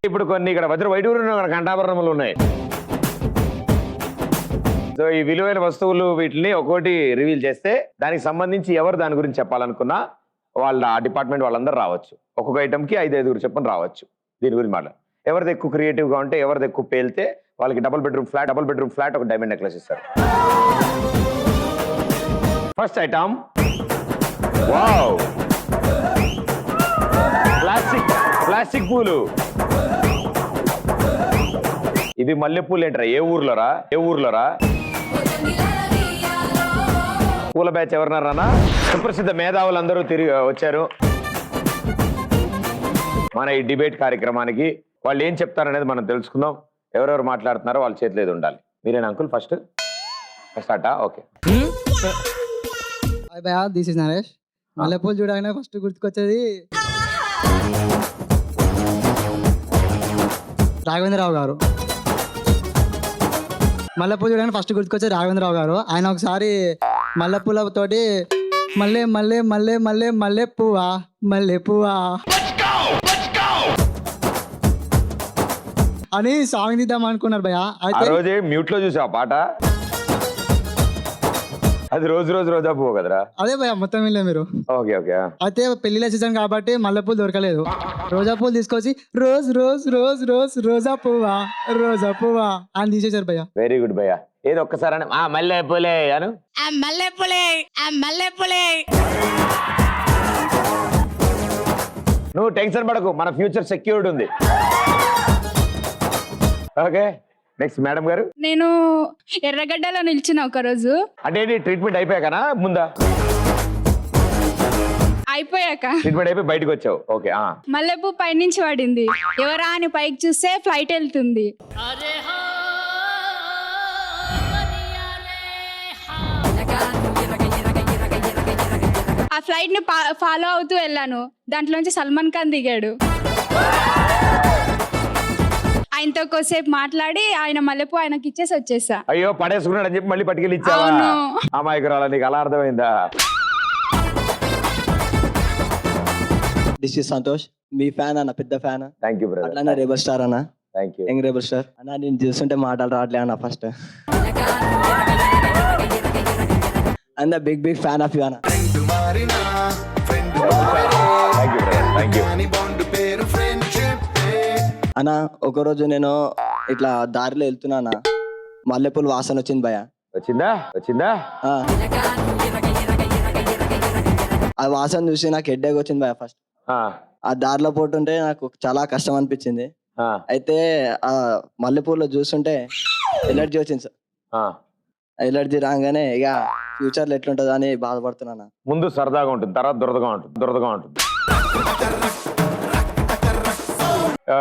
ఇప్పుడు కొన్ని ఇక్కడ వజ్ర వైడూర్యం కంఠాభరణములు ఉన్నాయి. సో ఈ విలువైన వస్తువులు వీటిని ఒక్కోటి రివీల్ చేస్తే దానికి సంబంధించి ఎవరు దాని గురించి చెప్పాలనుకున్నా వాళ్ళ ఆ డిపార్ట్మెంట్ వాళ్ళందరూ రావచ్చు. ఒక్కొక్క ఐటమ్కి 5-5 చెప్పని రావచ్చు. దీని గురించి మాట్లాడు. ఎవరిది ఎక్కువ క్రియేటివ్గా ఉంటే, ఎవరిది ఎక్కువ పేలితే వాళ్ళకి డబుల్ బెడ్రూమ్ ఫ్లాట్ ఒక డైమండ్ నెక్లెస్ ఇస్తారు. ఫస్ట్ ఐటమ్, వావ్, ప్లాస్టిక్ పూలు. ఇవి మల్లెపూలు ఏంట్రా? ఏ ఊర్లోరా? పూల బ్యాచ్ ఎవరున్నారా? సుప్రసిద్ధ మేధావులు అందరూ తిరిగి వచ్చారు మన ఈ డిబేట్ కార్యక్రమానికి. వాళ్ళు ఏం చెప్తారనేది మనం తెలుసుకుందాం. ఎవరెవరు మాట్లాడుతున్నారో వాళ్ళ చేతిలో ఏది ఉండాలి. మీరేనా అంకుల్? ఫస్ట్ స్టార్టా? ఓకే. This is Naresh. మల్లెపూలు చూడగానే ఫస్ట్ గుర్తుకొచ్చేది రాఘవేంద్రరావు గారు. మల్లెపూలు చూడగానే ఫస్ట్ గుర్తుకొచ్చేది రాఘవేంద్రరావు గారు. ఆయన ఒకసారి మల్లెపూలతోటి మల్లె పువ్వా అని సాంగ్ తీద్దాం అనుకున్నారు భయ్య. అయితే రోజే మ్యూట్ లో చూసా పాట. అది రోజా పువ్వు కదరా? అదే భయ్య మొత్తం వెళ్ళే మీరు. ఓకే. అయితే పెళ్లిళ్ళ సీజన్ కాబట్టి మల్లెపూలు దొరకలేదు. రోజా పూలు తీసుకొచ్చి రోజా పువ్వా అని తీసేశారు భయ్య. వెరీ గుడ్ భయ్య. ఏదో ఒక్కసారి మల్లెపూలే అను. నువ్వు టెన్షన్ పడకు, మన ఫ్యూచర్ సెక్యూర్డ్ ఉంది. ఓకే, నెక్స్ట్ మేడం గారు. నేను ఎర్రగడ్డలో నిల్చిన ఒక రోజు. అంటే ట్రీట్మెంట్ అయిపోయాకనా ముందా? అయిపోయాక. ట్రీట్మెంట్ అయిపోయి బయటకు వచ్చావు. ఓకే. మల్లెపూ పైనుంచి పడింది. ఎవరా అని పైకి చూస్తే ఫ్లైట్ వెళ్తుంది. ఆ ఫ్లైట్ ని ఫాలో అవుతూ వెళ్ళాను. దాంట్లోంచి సల్మాన్ ఖాన్ దిగాడు. ఆయనతో కొద్దిసేపు మాట్లాడి ఆయన మల్లెపూ ఆయనకి ఇచ్చేసి వచ్చేసా. అయ్యో పడేసుకున్నాడు అని చెప్పి మళ్ళీ పట్టుకెళ్ళి ఇచ్చావా? అమాయకురాలా, నీకు అలా అర్థమైందా? దిస్ ఇస్ సంతోష్, మీ ఫ్యాన్ అన్న, పెద్ద ఫ్యాన్. Thank you brother. అట్లా రెబల్ స్టార్ అన్న. Thank you. Young rebel star అన్న. నేను చూస్తుంటే మాటలు రావట్లే అన్న. First and big fan of you అన్న. అన్న ఒకరోజు నేను ఇట్లా దారిలో వెళ్తున్నా, మల్లెపూలు వాసన వచ్చింది భయ. వచ్చిందా? ఆ వాసన చూసి నాకు హెడ్ఏక్ వచ్చింది భయ. ఫస్ట్ ఆ దారిలో పోతుంటే నాకు చాలా కష్టం అనిపించింది. అయితే ఆ మల్లెపూలు చూస్తుంటే ఎలర్జీ వచ్చింది సార్. ఎలర్జీ రాగానే ఇక ఫ్యూచర్ లో ఎట్లుంటదో అని బాధపడుతున్నా. ముందు సరదాగా ఉంటుంది, తర్వాత దురదగా ఉంటుంది.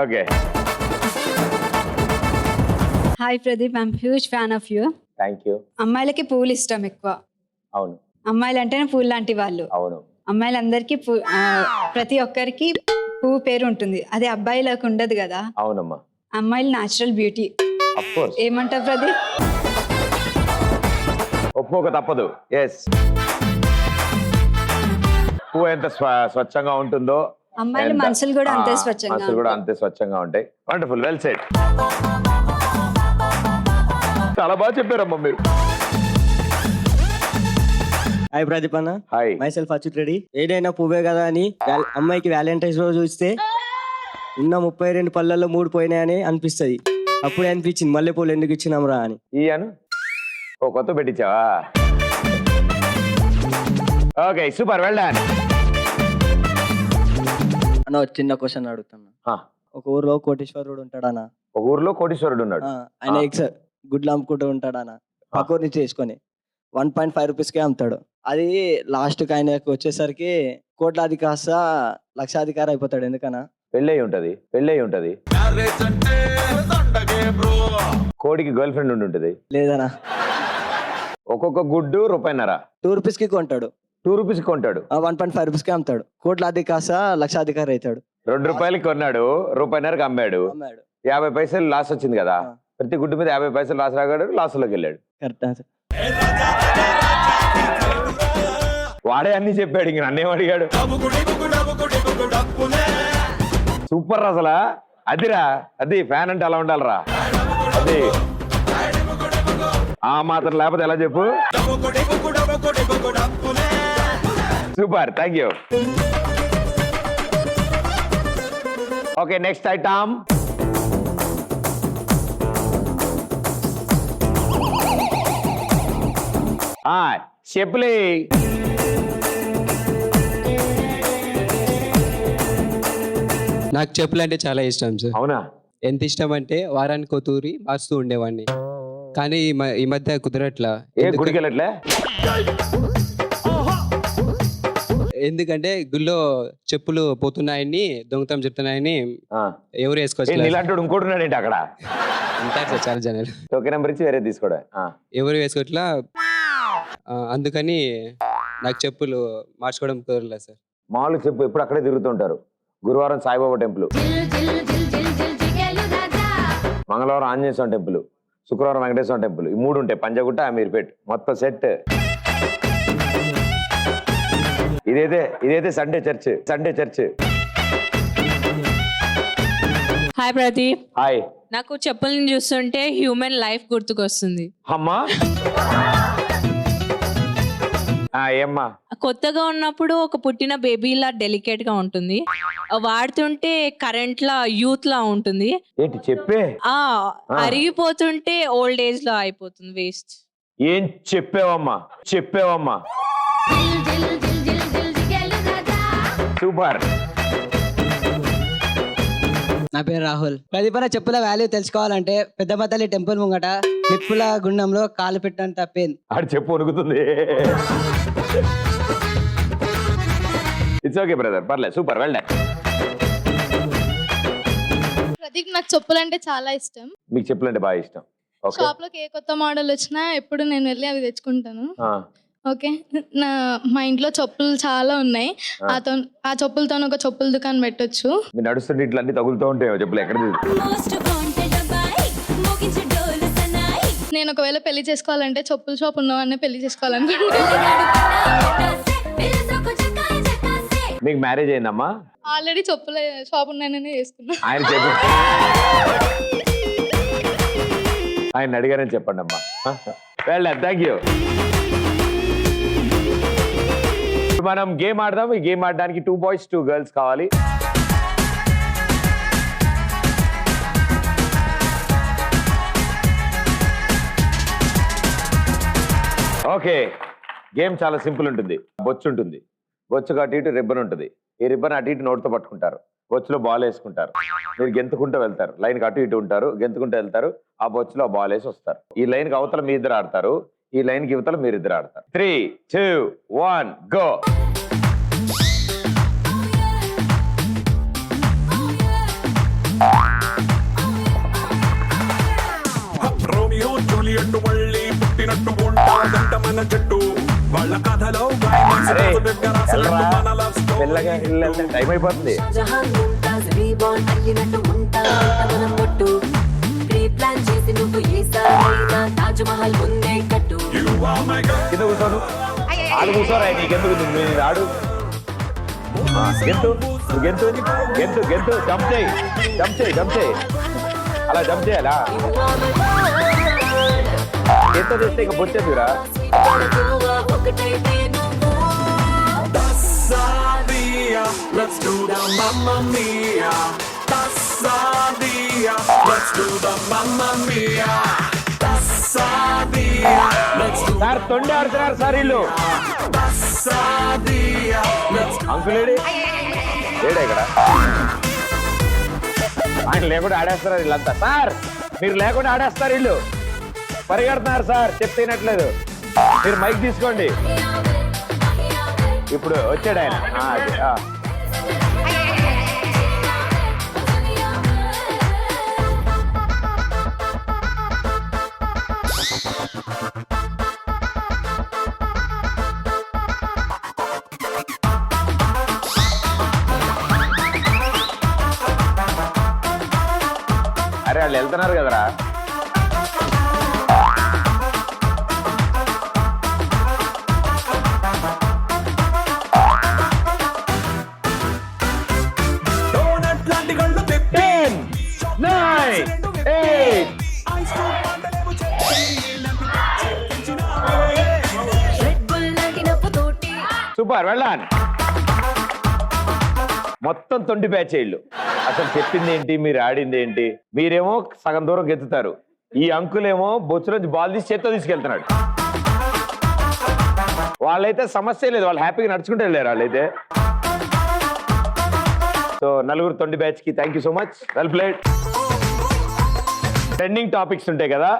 Okay. Hi Pradeep, I'm huge fan of you. Thank you. అమ్మాయిలకి పూలు ఇష్టం ఎక్కువ. అవును. అమ్మాయిలు అంటేనే పూలు లాంటి వాళ్ళు. అవును. అమ్మాయిలందరికీ ప్రతి ఒక్కరికి పువ్వు పేరు ఉంటుంది. అదే అబ్బాయిలకు ఉండదు కదా. అవునమ్మా. అమ్మాయిలు న్యాచురల్ బ్యూటీ. ఏమంటావు ప్రదీప్? ఒప్పుకోక తప్పదు. ఎస్, పువ్వు ఎంత స్వచ్ఛంగా ఉంటుందో అమ్మాయిల మనసులు కూడా అంతే స్వచ్ఛంగా ఉంటాయి. Wonderful, well said. చాలా బాగా చెప్పారమ్మా మీరు. హాయ్ ప్రదీప్ అన్న. Hi. My self Achyut Reddy. ఏదైనా పువ్వే కదా అని అమ్మాయికి వ్యాలంటైన్స్ రోజు ఇస్తే ఉన్న 32 పళ్ళల్లో 3 పోయినాయని అనిపిస్తుంది. అప్పుడే అనిపించింది మల్లెపూలు ఎందుకు ఇచ్చినాం రా అని. ఇయ్యాను ఓ కొత్త పెట్టించావా? Okay, super, well done. అన్న చిన్న క్వశ్చన్ అడుగుతున్నా. ఒక ఊర్లో కోటీశ్వరుడు ఉంటాడన్నా. ఒక ఊర్లో కోటీశ్వరుడు ఉన్నాడు. ఆయన ఎగ్స్ గుడ్లు అమ్ముకుంటూ ఉంటాడన్నా. పక్కూరు నుంచి చేసుకొని 1.5 రూపీస్కే అమ్ముతాడు. అది లాస్ట్ కి ఆయనకు వచ్చేసరికి కోట్లాది కాస్త లక్షాధికారి అయిపోతాడు. ఎందుకన్నా? పెళ్ళై ఉంటది. కోడికి గర్ల్ ఫ్రెండ్ ఉంటది. లేదనా? ఒక్కొక్క గుడ్డు ₹1.5. 2 రూపీస్కి కొంటాడు. 2 రూపీస్ కొంటాడు. 1.5 రూపీస్కి అమ్ముతాడు. కోట్లాది కాస్త లక్షాధికారి అవుతాడు. ₹2 కొన్నాడు, ₹1.5కి అమ్మాడు. 50 పైసలు లాస్ వచ్చింది కదా. ప్రతి గుడ్డు మీద 50 పైసలు లాస్ రాగాడు, లాస్లోకి వెళ్ళాడు. కరెక్ట్. వాడే అన్ని చెప్పాడు, ఇంక నన్నేం అడిగాడు. సూపర్ అసలు. అదిరా, అది ఫ్యాన్ అంటే అలా ఉండాలిరా. అది ఆ మాత్రం లేకపోతే ఎలా చెప్పు. Super, thank you. Okay, next item. చెప్పులే. నాకు చెప్పులు అంటే చాలా ఇష్టం సార్. అవునా? ఎంత ఇష్టం అంటే వారానికి ఒక తూరి మార్చుతూ ఉండేవాడిని. కానీ ఈ మధ్య కుదరట్లా. ఏ గుడికి వెళ్ళట్లే? ఎందుకంటే గుళ్ళో చెప్పులు పోతున్నాయని, దొంగతనం చెప్తున్నాయని ఎవరు వేసుకోవచ్చు. ఇలాంటి ఇంకోటి ఉన్నాడు ఏంటి అక్కడ? ఉంటారు సార్ చాలా జనాలు. టోకెన్ నెంబర్ ఇచ్చి వేరే తీసుకోవడం. ఎవరు వేసుకోవట్లా, అందుకని నాకు చెప్పులు మార్చుకోవడం కుదరలేదు సార్. మామూలుగా చెప్పు ఎప్పుడు అక్కడే తిరుగుతుంటారు. గురువారం సాయిబాబా టెంపుల్, మంగళవారం ఆంజనేయ స్వామి టెంపుల్, శుక్రవారం వెంకటేశ్వర స్వామి టెంపుల్. ఈ 3 ఉంటాయి. పంజగుట్ట, అమీర్పేట్, మొత్తం సెట్. ఇదైతే Sunday church. Hi Pradeep. Hi. నాకు చెప్పుల్ని చూస్తుంటే హ్యూమన్ లైఫ్ గుర్తుకొస్తుంది. అమ్మా ఏమ్మా? కొత్తగా ఉన్నప్పుడు ఒక పుట్టిన బేబీలా డెలికేట్ గా ఉంటుంది, వాడుతుంటే కరెంట్ లా యూత్ లా ఉంటుంది. ఏంటి చెప్పే? అరిగిపోతుంటే ఓల్డ్ ఏజ్ లో అయిపోతుంది, వేస్ట్. ఏం చెప్పావమ్మా? సూపర్. నా పేరు రాహుల్. ప్రదీపన చెప్పుల వాల్యూ తెలుసుకోవాలంటే పెద్దమ్మ తల్లి టెంపుల్ ముంగట నిప్పుల గుండంలో కాలు పెట్టినంత పెయిన్. ఆడు చెప్పు వణుకుతుంది. ఇట్స్ ఓకే బ్రదర్, పర్లేదు, సూపర్, వెల్ డన్. ప్రదీప్, నాకు చెప్పులు అంటే చాలా ఇష్టం. మీకు చెప్పులు అంటే బాగా ఇష్టం. షాప్ లోకి ఏ కొత్త మోడల్ వచ్చినా ఎప్పుడు నేను వెళ్ళి అవి తెచ్చుకుంటాను. ఓకే, మా ఇంట్లో చెప్పులు చాలా ఉన్నాయి. ఆ చెప్పులతో ఒక చెప్పుల దుకాణం పెట్టొచ్చు. మీరు నడుస్తుంటే ఇట్లా అన్ని తగులుతూ ఉంటాయో చెప్పులు? ఎక్కడ నేను ఒకవేళ పెళ్లి చేసుకోవాలంటే చెప్పుల షాప్ ఉన్నవాడినే పెళ్లి చేసుకోవాలనుకుంటున్నాను. మీకు మ్యారేజ్ అయిందమ్మా? ఆల్రెడీ చెప్పుల షాప్ ఉన్నాయని చేసుకున్నా. ఆయన అడిగారని చెప్పండి అమ్మా. Well done, thank you. మనం గేమ్ ఆడదాం. ఈ గేమ్ ఆడడానికి 2 బాయ్స్ 2 గర్ల్స్ కావాలి. ఓకే, గేమ్ చాలా సింపుల్ ఉంటుంది. బొచ్చు ఉంటుంది, బొచ్చుకు అటు ఇటు రిబ్బన్ ఉంటుంది. ఈ రిబ్బన్ అటు ఇటు నోటితో పట్టుకుంటారు, బొచ్చులో బాల్ వేసుకుంటారు. మీరు గెంతుకుంటూ వెళ్తారు, లైన్కి అటు ఇటు ఉంటారు, గెంతుకుంటూ వెళ్తారు. ఆ బొచ్చులో బాల్ వేసి వస్తారు. ఈ లైన్కి అవతల మీ ఇద్దరు ఆడతారు, ఈ లైన్కి యువతల మీరిద్దరు ఆడతారు. 3, 2, 1 గో. రోమియో జూలియట్ మళ్ళీ పుట్టినట్టు ఉంటాదంట మన జట్టు. వాళ్ళ కథలో టైం అయిపోతుంది. కింద కూర్చోను, ఆడు కూర్చోరా, నీకెందుకు? నువ్వు ఆడు, గెంతు, జంప్ చేయి. అలా జంప్ చేయాలా? ఎంత చేస్తే ఇక బొచ్చేదిరా. Let's do the Mamma Mia. Tassadia. Let's do the Mamma Mia. Tassadia. Let's do. Sir తొండి ఆడుతున్నారు సార్ వీళ్ళు. Tassadia. అంకులేడి ఏడా ఇక్కడ? ఆయన లేకుండా ఆడేస్తారు వీళ్ళంతా. సార్ మీరు లేకుండా ఆడేస్తారు వీళ్ళు. పరిగెడుతున్నారు సార్, చెప్తేనట్లేదు. మీరు మైక్ తీసుకోండి. ఇప్పుడు వచ్చాడు ఆయన. అరే వాళ్ళు వెళ్తున్నారు కదరా. డోనట్ లాంటి కళ్ళు తిప్పి సూపర్ వెళ్ళాను. మొత్తం తొండి బ్యాచ్ ఇళ్ళు. అసలు చెప్పింది ఏంటి, మీరు ఆడింది ఏంటి? మీరేమో సగం దూరం గెత్తుతారు, ఈ అంకులేమో బొచ్చులోంచి బాల్ తీసి చేత్తో తీసుకెళ్తున్నాడు. వాళ్ళైతే సమస్య లేదు, వాళ్ళు హ్యాపీగా నడుచుకుంటూ వెళ్ళారు వాళ్ళైతే. సో నలుగురు తొండి బ్యాచ్ కి thank you so much, well played. Trending topics ఉంటాయి కదా,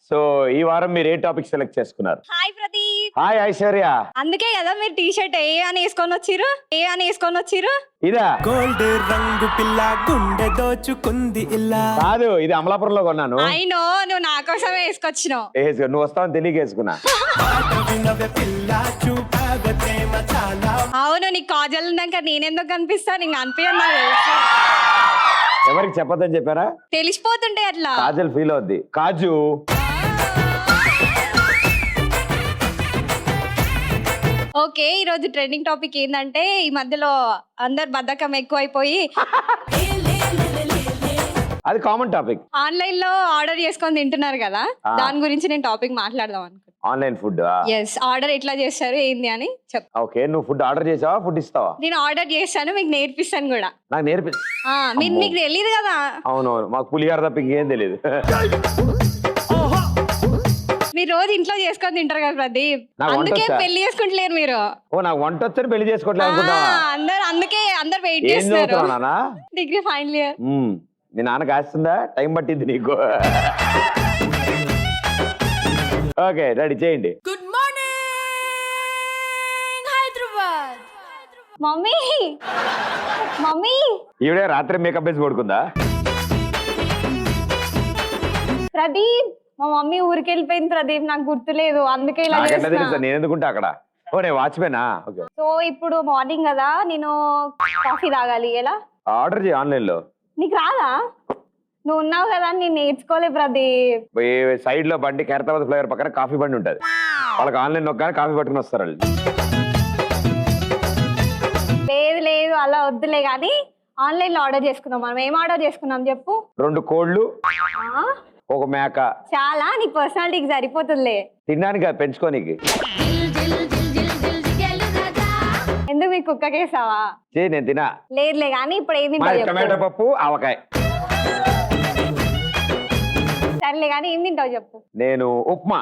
సో ఈ వారం మీరు ఏ టాపిక్ సెలెక్ట్ చేసుకున్నారు? హాయ్ ప్రదీప్. హాయ్ ఐశ్వర్య. అందుకే కదా మీరు టీ షర్ట్ ఏ అని వేసుకొని వచ్చిర్రు. ఇదా గోల్డ్ రంగు పిల్ల గుండె దోచుకుంది ఇలా. కాదు, ఇది అమలాపురంలో కొన్నాను. అయినో నువ్వు నా కోసమే వేసుకొచ్చినావు. నువ్వు వస్తావని తెలియకేసుకున్నా. పిల్ల చూపావే ప్రేమ చాలా. అవును, నీకు కాజల్ ఉన్నాక నేనెందుకు కనిపిస్తా? నీకు అనిపించను. ఎవరికి చెప్పొద్దని చెప్పారా? తెలిసిపోతుంటే అట్లా. కాజల్ ఫీల్ అవుద్ది. కాజు ఓకే, ఈ రోజు ట్రెండింగ్ టాపిక్ ఏంటంటే ఈ మధ్యలో అందరు బద్ధకం ఎక్కువైపోయి అది కామన్ టాపిక్. ఆన్లైన్ లో ఆర్డర్ చేసుకొని తింటున్నారు కదా, దాని గురించి నేను టాపిక్ మాట్లాడదాం అనుకుంటున్నాను. Online food. ఎస్, ఆర్డర్ ఎట్లా చేస్తారు ఏంది అని చెప్పు. ఓకే, నువ్వు ఫుడ్ ఆర్డర్ చేసావా, ఫుడ్ ఇస్తావా? నేను ఆర్డర్ చేస్తాను, మీకు నేర్పిస్తాను కూడా. నాకు నేర్పి. మీకు తెలియదు కదా. అవునవును, మాకు పులిహార తప్ప ఇంకేం తెలియదు. మీరు రోజు ఇంట్లో చేసుకొని తింటారు కదా ప్రదీప్, నాకు వంట అందుకే వచ్చా? పెళ్లి చేసుకుంటలేరు మీరు. ఓ, నాకు వంట వచ్చని పెళ్లి చేసుకోవట్లేదు అనుకుంటావా? అందుకే అందరు వెయిట్ ఏం చేస్తున్నారు. చదువుతున్నావు నాన్న? Degree final year. మీ నాన్న కాస్తుందా? టైం పట్టింది నీకు. ఓకే, రెడీ చేయండి. Good morning Hyderabad. మమ్మీ ఈవిడే రాత్రి మేకప్ వేసి పడుకుందా? ప్రదీప్, మా మమ్మీ ఊరికి వెళ్ళిపోయింది ప్రదీప్, నాకు గుర్తులేదు, అందుకే ఇలా నాకెట్లా తెలుసా? చేస్తున్నా. నేను ఎందుకుంటా అక్కడ? ఓ, నేను వాచ్మేనా? ఓకే. సో ఇప్పుడు మార్నింగ్ కదా, నేను కాఫీ తాగాలి. ఎలా? ఆర్డర్ చేయి ఆన్లైన్ లో. నీకు రాదా? నువ్వు ఉన్నావు కదా, నేను నేర్చుకోలే ప్రదీప్. సైడ్ లో బండి ఖైరతాబాద్ ఫ్లైఓవర్ పక్కన కాఫీ బండి ఉంటది, వాళ్ళకి ఆన్లైన్ నొక్కగానే కాఫీ పట్టుకుని వస్తారు వాళ్ళు. లేదు అలా వద్దులే కానీ ఆన్లైన్ లో ఆర్డర్ చేసుకుందాం. మనం ఏం ఆర్డర్ చేసుకున్నాం చెప్పు? 2 కోళ్ళు, ఆ? 1 మేక. చాలా, నీ పర్సనాలిటీకి సరిపోతుందిలే. తినడానికి కాదు, పెంచుకోనికి. ఎందుకు మీ కుక్కకేసావా? నేను తినా. లేదులే కానీ ఇప్పుడు ఏం మా తింటావు చెప్పు? టమాటో పప్పు, ఆవకాయ. సర్లే కానీ ఏం తింటావు చెప్పు? నేను ఉప్మా.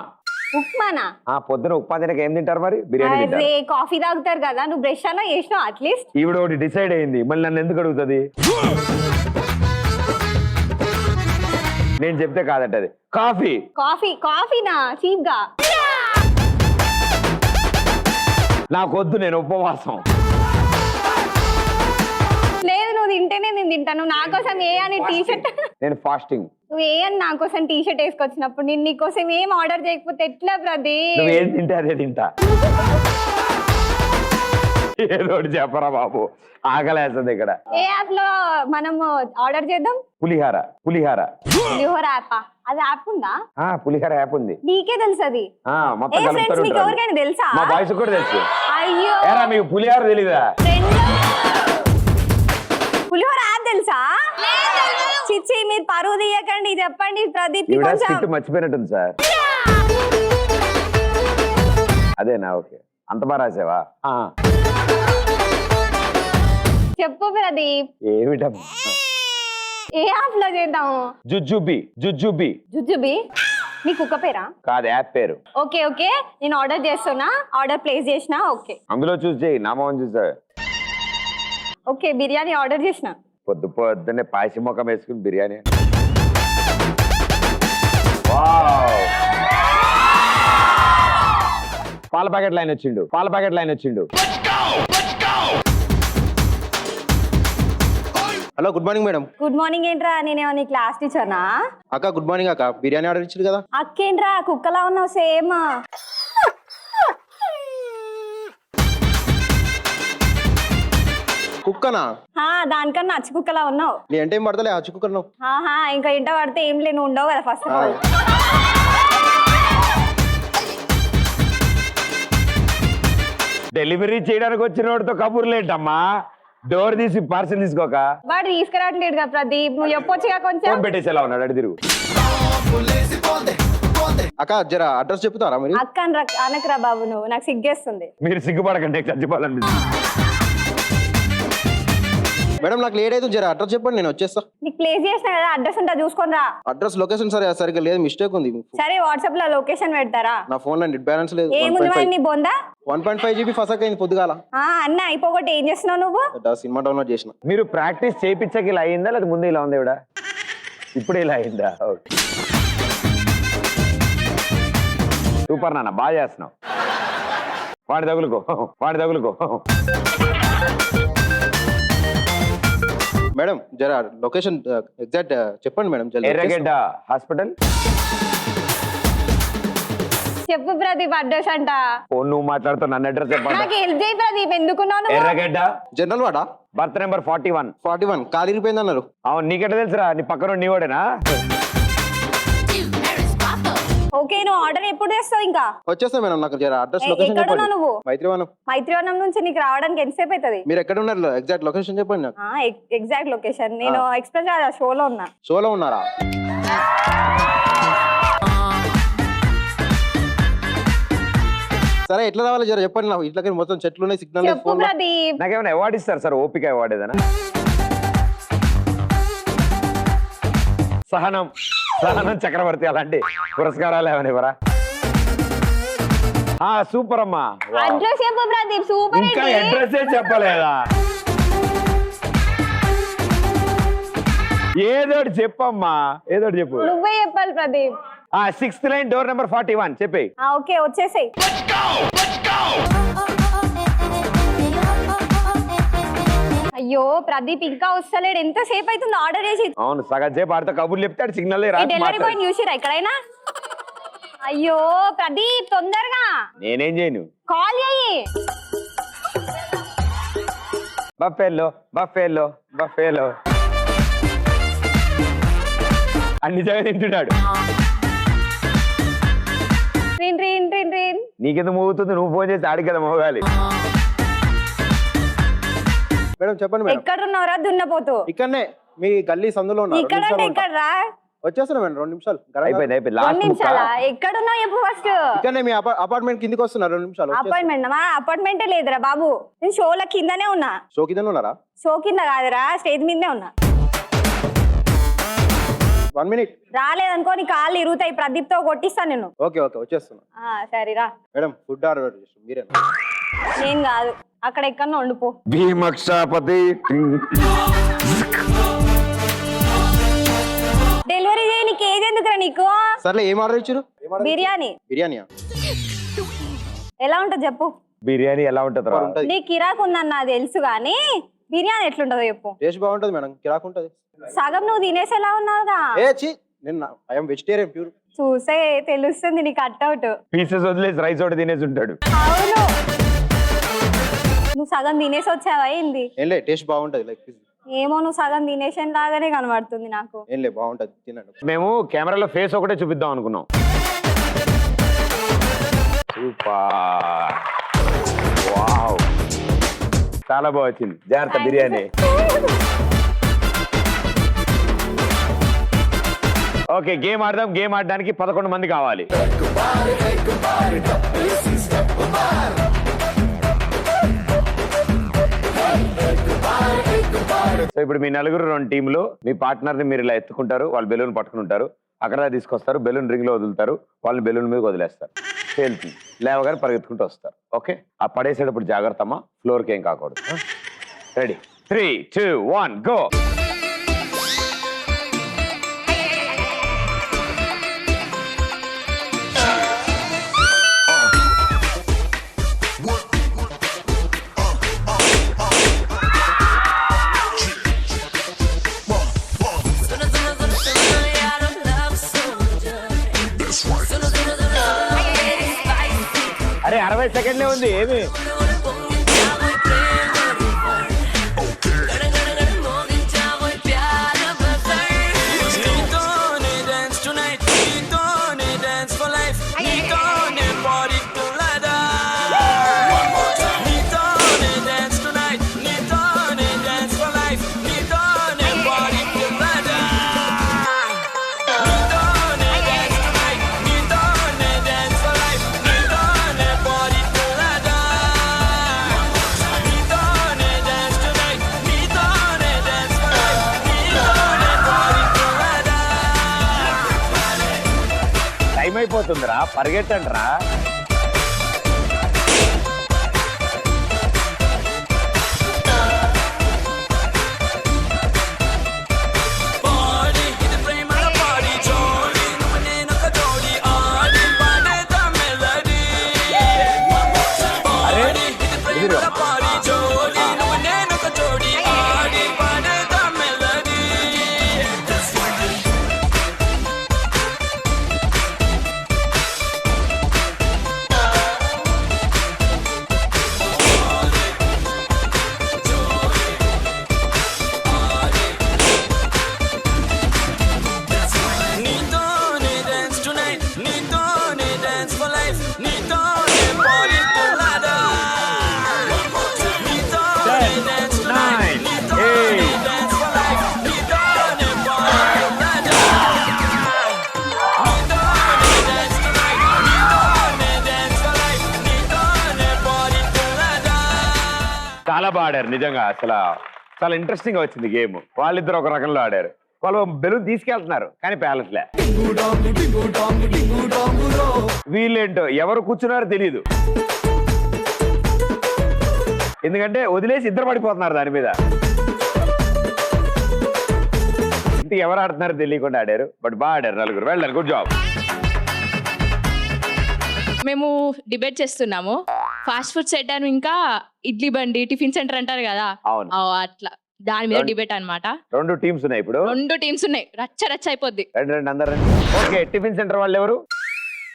ఉప్మానా? పొద్దున ఉప్మా తినక ఏం తింటారు మరి? బిర్యానీ తింటారు. అరే కాఫీ తాగుతారు కదా, నువ్వు బ్రష్ అన్నా చేసినావు అట్లీస్ట్. ఈవిడ ఒకటి డిసైడ్ అయింది, మళ్ళీ నన్ను ఎందుకు అడుగుతుంది? నేను చెప్తే కాదంటది. కాఫీనా చీప్ గా? నాకొద్దు, నేను ఉపవాసం. లేదు, నువ్వు తింటేనే నేను తింటాను. నా కోసం ఏ అని టీ షర్ట్, నేను ఫాస్టింగ్. నువ్వు ఏ అని నా కోసం టీ షర్ట్ వేసుకొచ్చినప్పుడు నేను నీకోసం ఏం ఆర్డర్ చేయకపోతే ఎట్లా ప్రదీప్? నువ్వు ఏం తింటే అదే తింటా. ఏదో ఒకటి చెప్పరా బాబు, ఆకలేస్తుంది ఇక్కడ. ఏ యాప్ లో మనం ఆర్డర్ చేద్దాం? పులిహార. పులిహోర యాప్? అది యాప్ ఉందా? పులిహార యాప్ ఉంది. నీకే తెలుసు అది? మొత్తం ఏ ఫ్రెండ్స్ మీకు కలుపుతారు. ఎవరికైనా తెలుసా? మా బాయ్స్ కూడా తెలుసు. అయ్యో, ఏరా మీకు పులిహార తెలీదా? పులిహోర యాప్ తెలుసా? చిచ్చి, మీరు పరువు తీయకండి, చెప్పండి ప్రదీప్. ఈవిడ స్కిట్ మర్చిపోయినట్టుంది సార్. అదేనా? ఓకే, అంత బాగా రాసావా? చెప్పు ప్రదీప్. ఏమిటమ్మా? ఏ యాప్ లో చేద్దాము? జుజుబి. నీ కుక్క పేరా? కాదు, యాప్ పేరు. ఓకే, నేను ఆర్డర్ చేస్తున్నా, ఆర్డర్ ప్లేస్ చేసిన. ఓకే, అందులో చూసి చేయి, నామం చూసా. ఓకే, బిర్యానీ ఆర్డర్ చేసిన. పొద్దున్నే పాయసం ముఖం వేసుకుని బిర్యానీ. వావ్! పాల ప్యాకెట్ లైన్ వచ్చిండు. Hello, good morning madam. Good morning ఏంట్రా? నేనేమో నీ క్లాస్ టీచర్నా? అక్క గుడ్ మార్నింగ్ అక్క. బిర్యానీ ఆర్డర్ ఇచ్చారు కదా. అక్కేంట్రా కుక్కలా ఉన్నావు సేమ్. కుక్కనా? దానికన్నా అచ్చి కుక్కలా ఉన్నావు. నీ అంటే ఏం పడతలే, అచ్చు కుక్కను. ఇంకా ఇంట పడితే ఏం లేను ఉండవు కదా ఫస్ట్ ఆఫ్ ఆల్. డెలివరీ చేయడానికి వచ్చిన వాడితో కబుర్లేంటమ్మా? డోర్ తీసి పార్సల్ తీసుకోక. వాడు తీసుకురావట్లేదు కదా ప్రదీప్, నువ్వు చెప్పొచ్చుగా కొంచెం. ఫోన్ పెట్టేసేలా ఉన్నాడు, అడి తిరుగు. అక్క జర అడ్రస్ చెప్తారా మరి? అక్క అనకరా బాబు, నువ్వు నాకు సిగ్గేస్తుంది. మీరు సిగ్గుపడకండి, చచ్చిపోవాలనిపిస్తుంది. మేడం నాకు లేట్ అయితే జర అడ్రస్ చెప్పండి, నేను వచ్చేస్తా. నీకు ప్లేస్ చేసిన కదా, అడ్రస్ ఉంటా చూసుకొని రా. అడ్రస్ లొకేషన్ సరిగ్గా లేదు, మిస్టేక్ ఉంది. సరే వాట్సాప్ లో లొకేషన్ పెడతారా? నా ఫోన్ లో నెట్ బ్యాలెన్స్ లేదు. ఏముంది మరి నీ బొందా? 1.5 GB ఫసక్ అయింది పొద్దుగాల. అన్న అయిపోగొట్టి ఏం చేస్తున్నావు నువ్వు? సినిమా డౌన్లోడ్ చేసిన. మీరు ప్రాక్టీస్ చేయించక ఇలా అయిందా లేదా ముందు ఇలా ఉంది ఇవిడ? ఇప్పుడు ఇలా అయిందా? సూపర్ నాన్న, బాగా చేస్తున్నావు. వాడి తగులుకో. మేడం జర లొకేషన్ ఎగ్జాక్ట్ చెప్పండి మేడం. ఎర్రగడ్డ హాస్పిటల్. చెప్పు ప్రదీప్ అడ్రస్ అంట. నువ్వు మాట్లాడుతావు, నన్ను అడ్రస్ చెప్పండి. నాకు హెల్ప్ చేయి ప్రదీప్, ఎందుకున్నావు? ఎర్రగడ్డ జనరల్ వాడా? Birth number 41. కాలు ఇరిపోయింది అన్నారు. అవును, నీకెట్లా తెలుసురా? నీ పక్కన నీవాడేనా? ఓకే, నువ్వు ఆర్డర్ ఎప్పుడు చేస్తావు? ఇంకా వచ్చేస్తా మేడం, నాకు జర అడ్రస్ లొకేషన్ చెప్పండి. నువ్వు మైత్రివనం నుంచి నీకు రావడానికి ఎంతసేపు అవుతుంది? మీరు ఎక్కడ ఉన్నారు? ఎగ్జాక్ట్ లొకేషన్ చెప్పండి నాకు. ఎగ్జాక్ట్ లొకేషన్ నేను ఎక్స్ప్రెస్ షోలో ఉన్నా. షోలో ఉన్నారా? సరే ఎట్లా రావాలి జర చెప్పండి. నాకు ఇట్లా మొత్తం చెట్లు ఉన్నాయి, సిగ్నల్. నాకేమైనా అవార్డు ఇస్తారు సార్? ఓపిక అవార్డు ఏదైనా? సహనం చక్రవర్తి అలాంటి పురస్కారాలు ఏమైనా ఇవ్వరా? సూపర్ అమ్మా. అడ్రస్ చెప్పు ప్రదీప్. సూపర్. ఇంకా అడ్రస్ చెప్పలేదా? ఏదోటి చెప్పమ్మా, ఏదోటి చెప్పు. నువ్వే చెప్పాలి Pradeep. 6th line door number 41 చెప్పి. ఓకే, వచ్చేసేయ్. అయ్యో ప్రదీప్ ఇంకా వస్తలేడు, ఎంత సేపు అవుతుంది ఆర్డర్ చేసి? అవును, సగం సేపు ఆడితే కబుర్లు చెప్తాడు, సిగ్నల్ డెలివరీ బాయ్ చూసిరా ఎక్కడైనా? అయ్యో ప్రదీప్ తొందరగా. నేనేం చేయను, కాల్ చేయి. బఫేలో అన్ని జగ తింటున్నాడు. నీకెందుకు మోగుతుంది? నువ్వు ఫోన్ చేసి ఆడికి కదా మోగాలి. మేడం చెప్పండి మేడం. ఎక్కడ ఉన్నావురా దున్నపోతూ? ఇక్కడనే మీ గల్లీ సందులో ఉన్నా. ఇక్కడ రా. వచ్చేస్తున్నా మేడం, 2 నిమిషాలు. అయిపోయింది. ఎక్కడ ఉన్నావు చెప్పు ఫస్ట్. ఇక్కడనే మీ అపార్ట్మెంట్ కిందికి వస్తున్నా, 2 నిమిషాలు. అపార్ట్మెంటే లేదురా బాబు, నేను షోల కిందనే ఉన్నా. షో కిందనే ఉన్నారా? షో కింద కాదురా, స్టేజ్ మీదనే ఉన్నా. 1 minute. రాలేదనుకో నీ కాళ్ళు ఇరుగుతాయి, ప్రదీప్ తో కొట్టిస్తాను నేను. ఓకే వచ్చేస్తున్నా. సరేరా మేడం ఫుడ్ ఆర్డర్ చేసి మీరే. నేను కాదు, అక్కడ ఎక్కడన్నా వండుపో. భీమక్షాపతి. డెలివరీ చేయి, నీకు ఏది ఎందుకురా నీకు? సర్లే, ఏం ఆర్డర్ ఇచ్చారు? బిర్యానీయా? ఎలా ఉంటది చెప్పు? బిర్యానీ ఎలా ఉంటది? నీ కిరాకు ఉందన్న తెలుసు గానీ బిర్యానీ ఎట్లుంటదో చెప్పు. టేస్ట్ బాగుంటది మేడం, కిరాకు ఉంటది. సగం నువ్వు తినేసి ఎలా ఉన్నావుగా? నేను ఐఎమ్ వెజిటేరియన్ ప్యూర్. చూసే తెలుస్తుంది నీ కట్అవుట్. పీసెస్ వదిలేసి రైస్ ఒకటి తినేసి ఉంటాడు. అవును, నువ్వు సగం తినేసి వచ్చావా ఏంది? ఏం లే, టేస్ట్ బాగుంటది. లైక్ ఏమో, నువ్వు సగం తినేసిన లాగానే కనబడుతుంది నాకు. ఏం లే, బాగుంటది, తినండి. మేము కెమెరాలో ఫేస్ ఒకటే చూపిద్దాం అనుకున్నాం. సూపర్, వావ్, చాలా బాగా వచ్చింది. జాగ్రత్త బిర్యానీ. ఓకే, గేమ్ ఆడదాం. గేమ్ ఆడడానికి 11 మంది కావాలి. సో ఇప్పుడు మీ నలుగురు 2 టీంలు, మీ పార్ట్నర్ ని మీరు ఇలా ఎత్తుకుంటారు, వాళ్ళు బెలూన్ పట్టుకుని ఉంటారు, అక్కడ తీసుకొస్తారు, బెలూన్ రింగ్ లో వదులుతారు, వాళ్ళు బెలూన్ మీద వదిలేస్తారు. తేలుతుంది, లేవగానే పరిగెత్తుకుంటూ వస్తారు. ఓకే, ఆ పడేసేటప్పుడు జాగ్రత్త అమ్మా, ఫ్లోర్కి ఏం కాకూడదు. రెడీ? 3, 2, 1 గో. అరే 60 సెకండ్లే ఉంది, ఏమి? అయిపోతుందిరా, పరిగెట్టండి రా. చాలా బాగా ఆడారు నిజంగా, అసలు చాలా ఇంట్రెస్టింగ్ గా వచ్చింది గేమ్. వాళ్ళిద్దరు ఒక రకంలో ఆడారు. వాళ్ళు బెలూన్ తీసుకెళ్తున్నారు కానీ పేలట్లే. వీళ్ళేంటో ఎవరు కూర్చున్నారో తెలియదు, ఎందుకంటే వదిలేసి ఇద్దరు పడిపోతున్నారు దాని మీద. ఇంటికి ఎవరు ఆడుతున్నారో తెలియకుండా ఆడారు, బట్ బాగా ఆడారు నలుగురు. వెళ్ళారు, గుడ్ జాబ్. మేము డిబేట్ చేస్తున్నాము. ఫాస్ట్ ఫుడ్ సెంటర్ ఇంకా ఇడ్లీ బండి, టిఫిన్ సెంటర్ అంటారు కదా, అవును, అట్లా దాని మీద డిబేట్ అన్నమాట. 2 టీమ్స్ ఉన్నాయి ఇప్పుడు. 2 టీమ్స్ ఉన్నాయి, రచ్చ రచ్చ అయిపోద్ది. రండి అందరు రండి. ఓకే, టిఫిన్ సెంటర్ వాళ్ళు ఎవరు?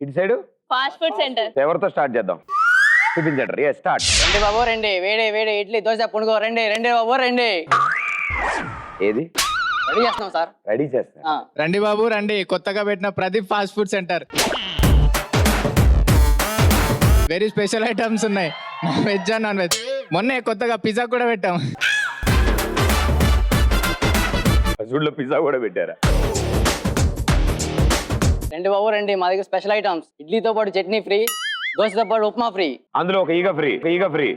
ఇటు సైడ్ ఫాస్ట్ ఫుడ్ సెంటర్. ఎవరితో స్టార్ట్ చేద్దాం? టిఫిన్ సెంటర్, ఏ స్టార్ట్. రండి బాబు రండి, వేడి వేడి ఇడ్లీ దోశ పునుగో, రండి రండి బాబు రండి. ఏది రెడీ చేస్తున్నాం సార్. రెడీ చేస్తా. రండి బాబు రండి, కొత్తగా పెట్టిన Pradeep fast food centre. Very special items ఉన్నాయి, వెజ్ అండ్ నాన్ వెజ్. మొన్నే కొత్తగా పిజ్జా కూడా పెట్టాం. ఫుడ్లో పిజ్జా కూడా పెట్టారా? రండి బాబు రండి, మా దగ్గర స్పెషల్ ఐటమ్స్. ఇడ్లీతో పాటు చట్నీ ఫ్రీ, దోశతో పాటు ఉప్మా ఫ్రీ. అందులో ఒక ఈగ ఫ్రీ, ఈగ ఫ్రీ.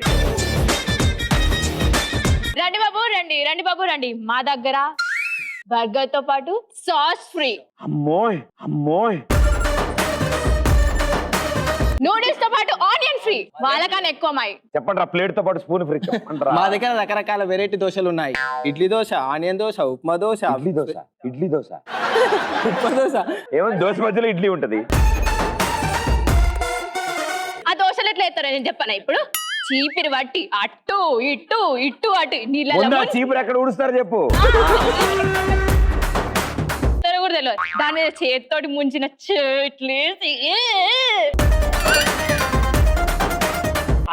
రండి బాబు రండి, రండి బాబు రండి, మా దగ్గర బర్గర్ తో పాటు సాస్ ఫ్రీ. అమ్మోయ్ అమ్మోయ్. నూడిల్స్ తో పాటు ఆనియన్ ఫ్రీ. వాళ్ళకన్నా ఎక్కువ మాయి. చెప్పండి రా, ప్లేట్ తో పాటు స్పూన్ ఫ్రీ. చెప్పండి. మా దగ్గర రకరకాల వెరైటీ దోశలు ఉన్నాయి. ఇడ్లీ దోశ, ఆనియన్ దోశ, ఉప్మా దోశ, ఇడ్లీ దోశ, ఇడ్లీ దోశ, ఉప్మా దోశ. ఏమో దోశ మధ్యలో ఇడ్లీ ఉంటది. ఆ దోశలు ఎట్లా ఎత్తారో నేను చెప్పనా ఇప్పుడు. చీపిరి పట్టి అట్టు ఇట్టు ఇట్టు అటు నీళ్ళ చీపురు ఎక్కడ ఊడుస్తారు చెప్పు. కూడా తెలియదు. దాని మీద చేతితోటి ముంచిన చెట్లేసి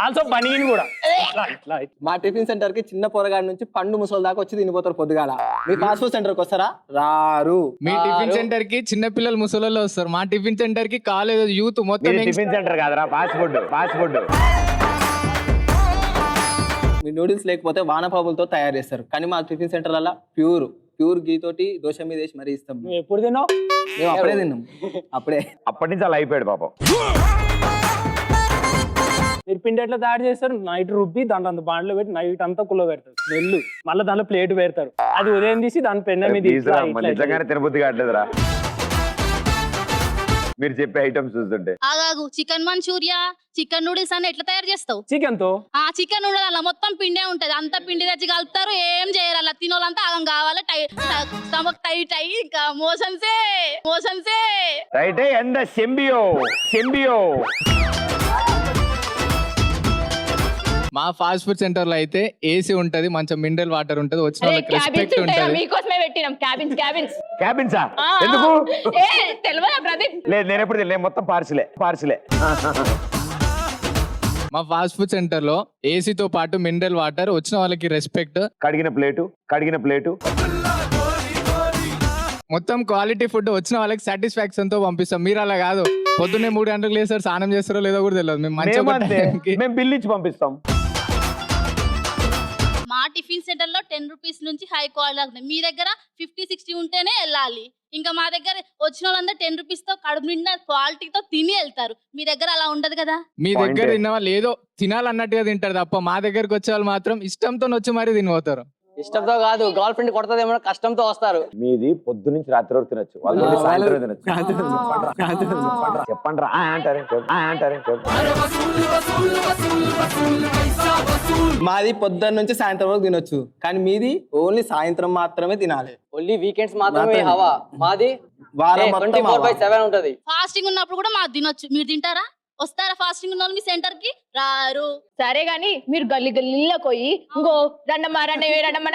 ఆల్సో బనీన్ కూడా. మా టిఫిన్ సెంటర్ కి చిన్న పొరగాడి నుంచి పండు ముసలి దాకా వచ్చి తినిపోతారు పొద్దుగాల. మీ ఫాస్ట్ ఫుడ్ సెంటర్ కి వస్తారా? రారు. మీ టిఫిన్ సెంటర్ కి చిన్న పిల్లలు ముసలి వస్తారు. మా టిఫిన్ సెంటర్ కి కాలేజ్ యూత్ మొత్తం. టిఫిన్ సెంటర్ కాదురా, ఫాస్ట్ ఫుడ్. ఫాస్ట్ ఫుడ్ మీ నూడిల్స్ లేకపోతే వానపాపులతో తయారు చేస్తారు, కానీ మా టిఫిన్ సెంటర్లలో ప్యూర్ గీ తోటి దోశ మీద వేసి మరీ ఇస్తాం. ఎప్పుడు తిన్నావు? మేము అప్పుడే తిన్నాం. అప్పటి నుంచి అలా అయిపోయాడు పాపం. మీరు పిండి ఎట్లా తయారు చేస్తారు? నైట్ రుబ్బి దాంట్లో అంత బాండ్లో పెట్టి నైట్ అంతా కుల్లో పెడతారు, స్మెల్. మళ్ళీ దాంట్లో ప్లేట్ పెడతారు, అది ఉదయం తీసి దాని పెన్న మీద నిజంగానే తినబుద్ధి కావట్లేదురా మీరు చెప్పే ఐటమ్స్ చూస్తుంటే. ఆగాగు, చికెన్ మంచూరియా, చికెన్ నూడిల్స్ అన్ని ఎట్లా తయారు చేస్తావు? చికెన్ తో. చికెన్ ఉండదు, అలా మొత్తం పిండే ఉంటది. అంత పిండి తెచ్చి కలుపుతారు, ఏం చేయరు. అలా తినోళ్ళంతా ఆగం కావాలి, స్టమక్ టైట్ అయ్యి ఇంకా మోషన్సే. రైట్ ఎంత సెంబియో. మా ఫాస్ట్ ఫుడ్ సెంటర్ లో అయితే ఏసీ ఉంటది, మంచి మినరల్ వాటర్ ఉంటది, వచ్చిన వాళ్ళకి రెస్పెక్ట్ ఉంటది. మీకోసమే పెట్టినాం క్యాబిన్స్. క్యాబిన్సా? ఎందుకు? తెలియదా ప్రదీప్? లేదు, నేను ఎప్పుడు తెలియదు, మొత్తం పార్సిలే. మా ఫాస్ట్ ఫుడ్ సెంటర్ లో ఏసీతో పాటు మినరల్ వాటర్, వచ్చిన వాళ్ళకి రెస్పెక్ట్, కడిగిన ప్లేటు మొత్తం క్వాలిటీ ఫుడ్, వచ్చిన వాళ్ళకి సాటిస్ఫాక్షన్ తో పంపిస్తాం. మీరు అలా కాదు, పొద్దున్నే 3 గంటలకు లేస్తారు, స్నానం చేస్తారో లేదో కూడా తెలియదు. మేము బిల్ ఇచ్చి పంపిస్తాం. మా టిఫిన్ సెంటర్ లో 10 రూపీస్ నుంచి హై క్వాలిటీ. మీ దగ్గర 50-60 ఉంటేనే వెళ్ళాలి. ఇంకా మా దగ్గర వచ్చిన వాళ్ళందరూ 10 రూపీస్ తో కడుపు నిండా క్వాలిటీతో తిని వెళ్తారు. మీ దగ్గర అలా ఉండదు కదా. మీ దగ్గర తిన్న వాళ్ళు ఏదో తినాలన్నట్టుగా తింటారు తప్ప, మా దగ్గరకు వచ్చే వాళ్ళు మాత్రం ఇష్టంతో వచ్చి మరీ తినిపోతారు. ఇష్టంతో కాదు, గర్ల్ ఫ్రెండ్ కొడతదేమో కష్టంతో వస్తారు. మీది పొద్దు నుంచి రాత్రి వరకు తినొచ్చు, వాళ్ళు మళ్ళీ సాయంత్రం తినొచ్చు. చెప్పండి రా అంటారే అంటారే. మాది పొద్దున్న నుంచి సాయంత్రం వరకు తినొచ్చు, కానీ మీది ఓన్లీ సాయంత్రం మాత్రమే తినాలి. ఓన్లీ వీకెండ్స్ మాత్రమే హవా, మాది వారం మొత్తం 24/7 ఉంటది. ఫాస్టింగ్ ఉన్నప్పుడు కూడా మాది తినొచ్చు, మీరు తింటారా? వస్తారా ఫాస్టింగ్ ఉన్న వాళ్ళు మీ సెంటర్ కి? రారు. సరే గాని మీరు గల్లీ గల్లీలో పోయి ఇంకో రండమ్మ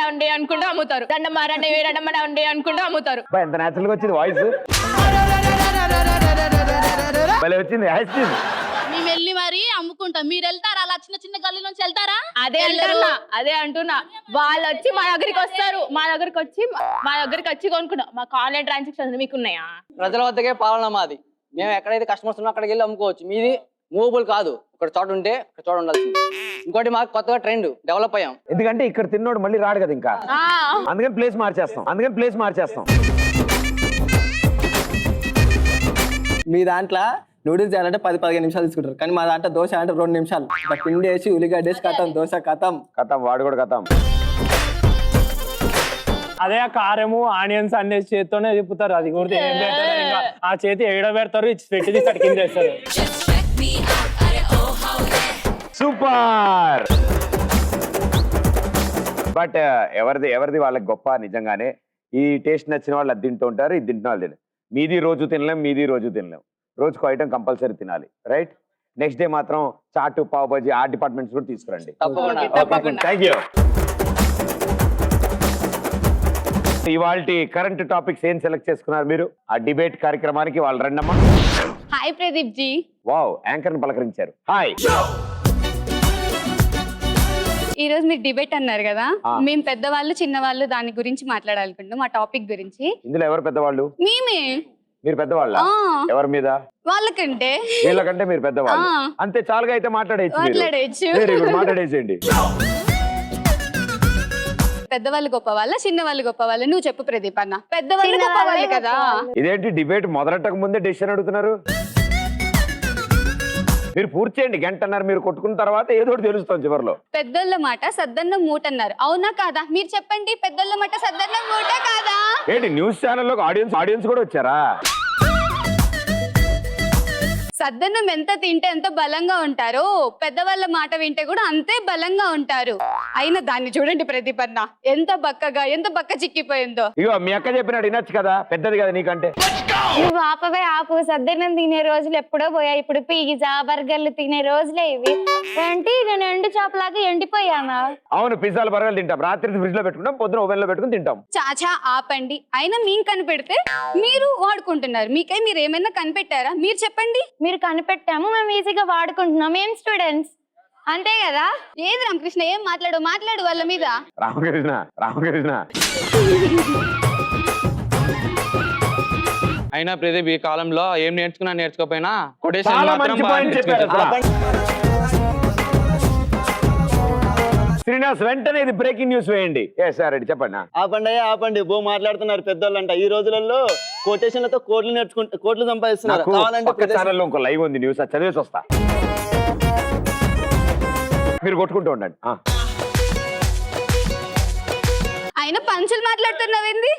ఉండే అనుకుంటూ అమ్ముతారు, రండమ్మ ఉండే అనుకుంటూ అమ్ముతారు. అబ్బా, ఎంత నేచురల్ గా వచ్చింది వాయిస్, భలే వచ్చింది. మేము వెళ్ళి మరి అమ్ముకుంటాం, మీరు వెళ్తారా? అలా చిన్న చిన్న గల్లీ నుంచి వెళ్తారా? అదే అంటున్నా వాళ్ళు వచ్చి మా దగ్గరికి వస్తారు, మా దగ్గరికి వచ్చి కొనుక్కుంటాం. మాకు ఆన్లైన్ ట్రాన్సాక్షన్స్ మీకు ఉన్నాయా? ప్రజల వద్దకే పాలన మాది. మేము ఎక్కడైతే కస్టమర్స్ ఉన్నా అక్కడికి వెళ్ళి అమ్ముకోవచ్చు. మీది మూవబుల్ కాదు, ఒక చోట ఉంటే ఒక చోట ఉండాల్సింది. ఇంకోటి మాకు కొత్తగా ట్రెండ్ డెవలప్ అయ్యాం, ఎందుకంటే ఇక్కడ తిన్నోడు మళ్ళీ రాడు కదా ఇంకా, అందుకని ప్లేస్ మార్చేస్తాం. మీ దాంట్లో నూడిల్స్ చేయాలంటే 10-15 నిమిషాలు తీసుకుంటారు, కానీ మా దాంట్లో దోశ అంటే 2 నిమిషాలు. పిండి వేసి ఉల్లిగడ్డ వేసి కథం, దోశ కథం. వాడు కూడా కథం. అదే ఆ కారము ఆనియన్స్ అన్ని చేతితోనే తిప్పుతారు, అది కూడా ఏం పెడతారు ఇంకా ఆ చేతి ఎగడ పెడతారు, పెట్టి కటింగ్ చేస్తారు. సూపర్. బట్ ఎవరిది వాళ్ళకి గొప్ప. నిజంగానే ఈ టేస్ట్ నచ్చిన వాళ్ళు అది తింటూ ఉంటారు, ఇది తింటున్న వాళ్ళు తినరు. మీది రోజు తినలేం, రోజుకు ఐటమ్ కంపల్సరీ తినాలి, రైట్? నెక్స్ట్ డే మాత్రం చాటు, పావ్ బజీ ఆ డిపార్ట్మెంట్స్ కూడా తీసుకురండి. Thank you. ఇవాల్టి కరెంట్ టాపిక్స్ ఏం సెలెక్ట్ చేసుకున్నారు మీరు? ఆ డిబేట్ కార్యక్రమానికి వాళ్ళు రండమ్మా. Hi Pradeep ji. Wow, anchor ని పలకరించారు. హాయ్. ఈ రోజు మీరు డిబేట్ అన్నారు కదా, మేము పెద్దవాళ్ళు చిన్నవాళ్ళు దాని గురించి మాట్లాడాలనుకుంటున్నాం, ఆ టాపిక్ గురించి. ఇందులో ఎవరు పెద్దవాళ్ళు? మేమే. మీరు పెద్దవాళ్ళ? ఎవరి మీద? వాళ్ళకంటే. వీళ్ళకంటే మీరు పెద్దవాళ్ళు, అంతే చాలుగా అయితే మాట్లాడేయచ్చు. Very good, మాట్లాడేసేయండి. పెద్దవాళ్ళు గొప్ప వాళ్ళ చిన్నవాళ్ళు గొప్ప వాళ్ళ? నువ్వు చెప్పు ప్రదీప్ అన్న. పెద్దవాళ్ళు గొప్ప వాళ్ళు కదా. ఇదేంటి డిబేట్ మొదలెట్టక ముందే డెసిషన్ అడుగుతున్నారు? మీరు పూర్తి చేయండి, గంటన్నారు మీరు కొట్టుకున్న తర్వాత ఏదో ఒకటి తెలుస్తాం చివరిలో. పెద్దోళ్ళ మాట సద్దన్నం మూట అన్నారు, అవునా కాదా? మీరు చెప్పండి, పెద్దోళ్ళ మాట సద్దన్నం మూట కాదా? ఏంటి న్యూస్ ఛానల్లో ఆడియన్స్ కూడా వచ్చారా? సద్దన్నం ఎంత తింటే ఎంత బలంగా ఉంటారో పెద్దవాళ్ళ మాట వింటే కూడా అంతే బలంగా ఉంటారు. అయినా దాన్ని చూడండి ప్రదీప్ అన్న, ఎంత బక్క చిక్కిపోయిందో. ఇగో మీ అక్క చెప్పినట్టు వినొచ్చు కదా, పెద్దది కదా నీకంటే. నువ్వు ఆపు. సద్దన్నం తినే రోజులు ఎప్పుడో పోయాయి, ఇప్పుడు పిజ్జా బర్గర్లు తినే రోజులే ఇవి. ఏంటి నేను ఎండు చేపలాగా ఎండిపోయానా? అవును, పిజ్జాలు బర్గర్లు తింటాం, రాత్రి ఫ్రిడ్జ్ లో పెట్టుకుంటాం, పొద్దున ఓవెన్ లో పెట్టుకుని తింటాం. చాచా ఆపండి. అయినా మేము కనిపెడితే మీరు వాడుకుంటున్నారు, మీరు ఏమైనా కనిపెట్టారా? మీరు చెప్పండి. మీరు కనిపెట్టాము, మేము ఈజీగా వాడుకుంటున్నాం, ఏం స్టూడెంట్స్ అంతే కదా. ఏది రామకృష్ణ, ఏం మాట్లాడు వాళ్ళ మీద. రామకృష్ణ అయినా ప్రదీప్ ఈ కాలంలో ఏం నేర్చుకోపోయినా శ్రీనివాస్ వెంటనే ఇది బ్రేకింగ్ న్యూస్ వేయండి. రెడ్డి చెప్పండి. ఆపండి బో మాట్లాడుతున్నారు పెద్దోళ్ళంట. ఈ రోజులలో కొటేషన్లతో కోట్లు సంపాదిస్తున్నారు. ఛానల్లో ఇంకో లైవ్ ఉంది, న్యూస్ చదివేసి వస్తా, మీరు కొట్టుకుంటూ ఉండండి. అయినా పంచులు మాట్లాడుతున్నావేంది?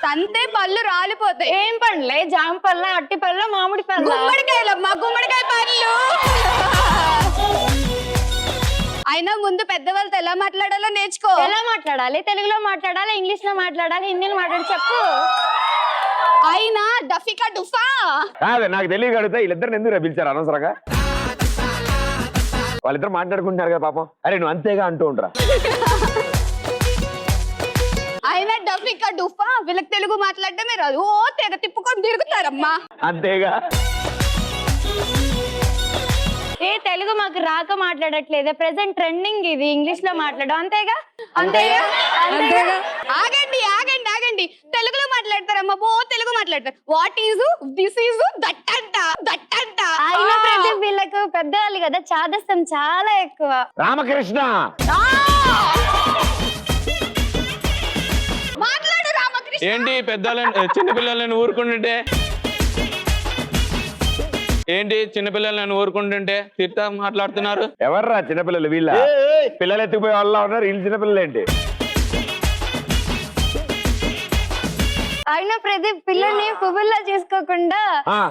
తంతే పళ్ళు రాలిపోతాయి. ఏం పండ్లే? జామ పళ్ళ, అట్టి పళ్ళ, మామిడి పళ్ళ? గుమ్మడికాయ పళ్ళు. అయినా ముందు పెద్దవాళ్ళతో ఎలా మాట్లాడాలో నేర్చుకో. ఎలా మాట్లాడాలి? తెలుగులో మాట్లాడాలి, ఇంగ్లీష్ లో మాట్లాడాలి, హిందీలో మాట్లాడి చెప్పు. అయినా డఫికా డుఫా కాదు, నాకు తెలియక అడుగుతా, వీళ్ళిద్దరిని ఎందుకు పిలిచారు అనవసరంగా? వాళ్ళిద్దరు మాట్లాడుకుంటున్నారు కదా పాపం. అరే నువ్వు అంతేగా అంటూ ఉంటారా? అయినా డఫికా డుఫా వీళ్ళకి తెలుగు మాట్లాడటమే రాదు, ఓ తెగ తిప్పుకొని తిరుగుతారమ్మా. అంతేగా. ఏ తెలుగు మాకు రాక మాట్లాడట్లేదే, ప్రెసెంట్ ట్రెండింగ్ ఇది ఇంగ్లీష్ లో మాట్లాడడం, అంతేగా. ఆగండి, తెలుగులో మాట్లాడతారమ్మా, ఓ తెలుగు మాట్లాడతారు. What is this is that అంట. అయినా ప్రతి వీళ్ళకు పెద్దవాళ్ళు కదా, చాదస్తం చాలా ఎక్కువ. రామకృష్ణ మాట్లాడు రామకృష్ణ. ఏంటి పెద్దలను చిన్నపిల్లలను ఊరుకుంటుంటే తిడతా మాట్లాడుతున్నారు? ఎవర్రా చిన్నపిల్లలు? వీళ్ళ పిల్లలు ఎత్తుకుపోయే వాళ్ళ ఉన్నారు, వీళ్ళు చిన్నపిల్లలు ఏంటి? అయినా ప్రదీప్ పిల్లల్ని పువ్వుల్లా చూసుకోకుండా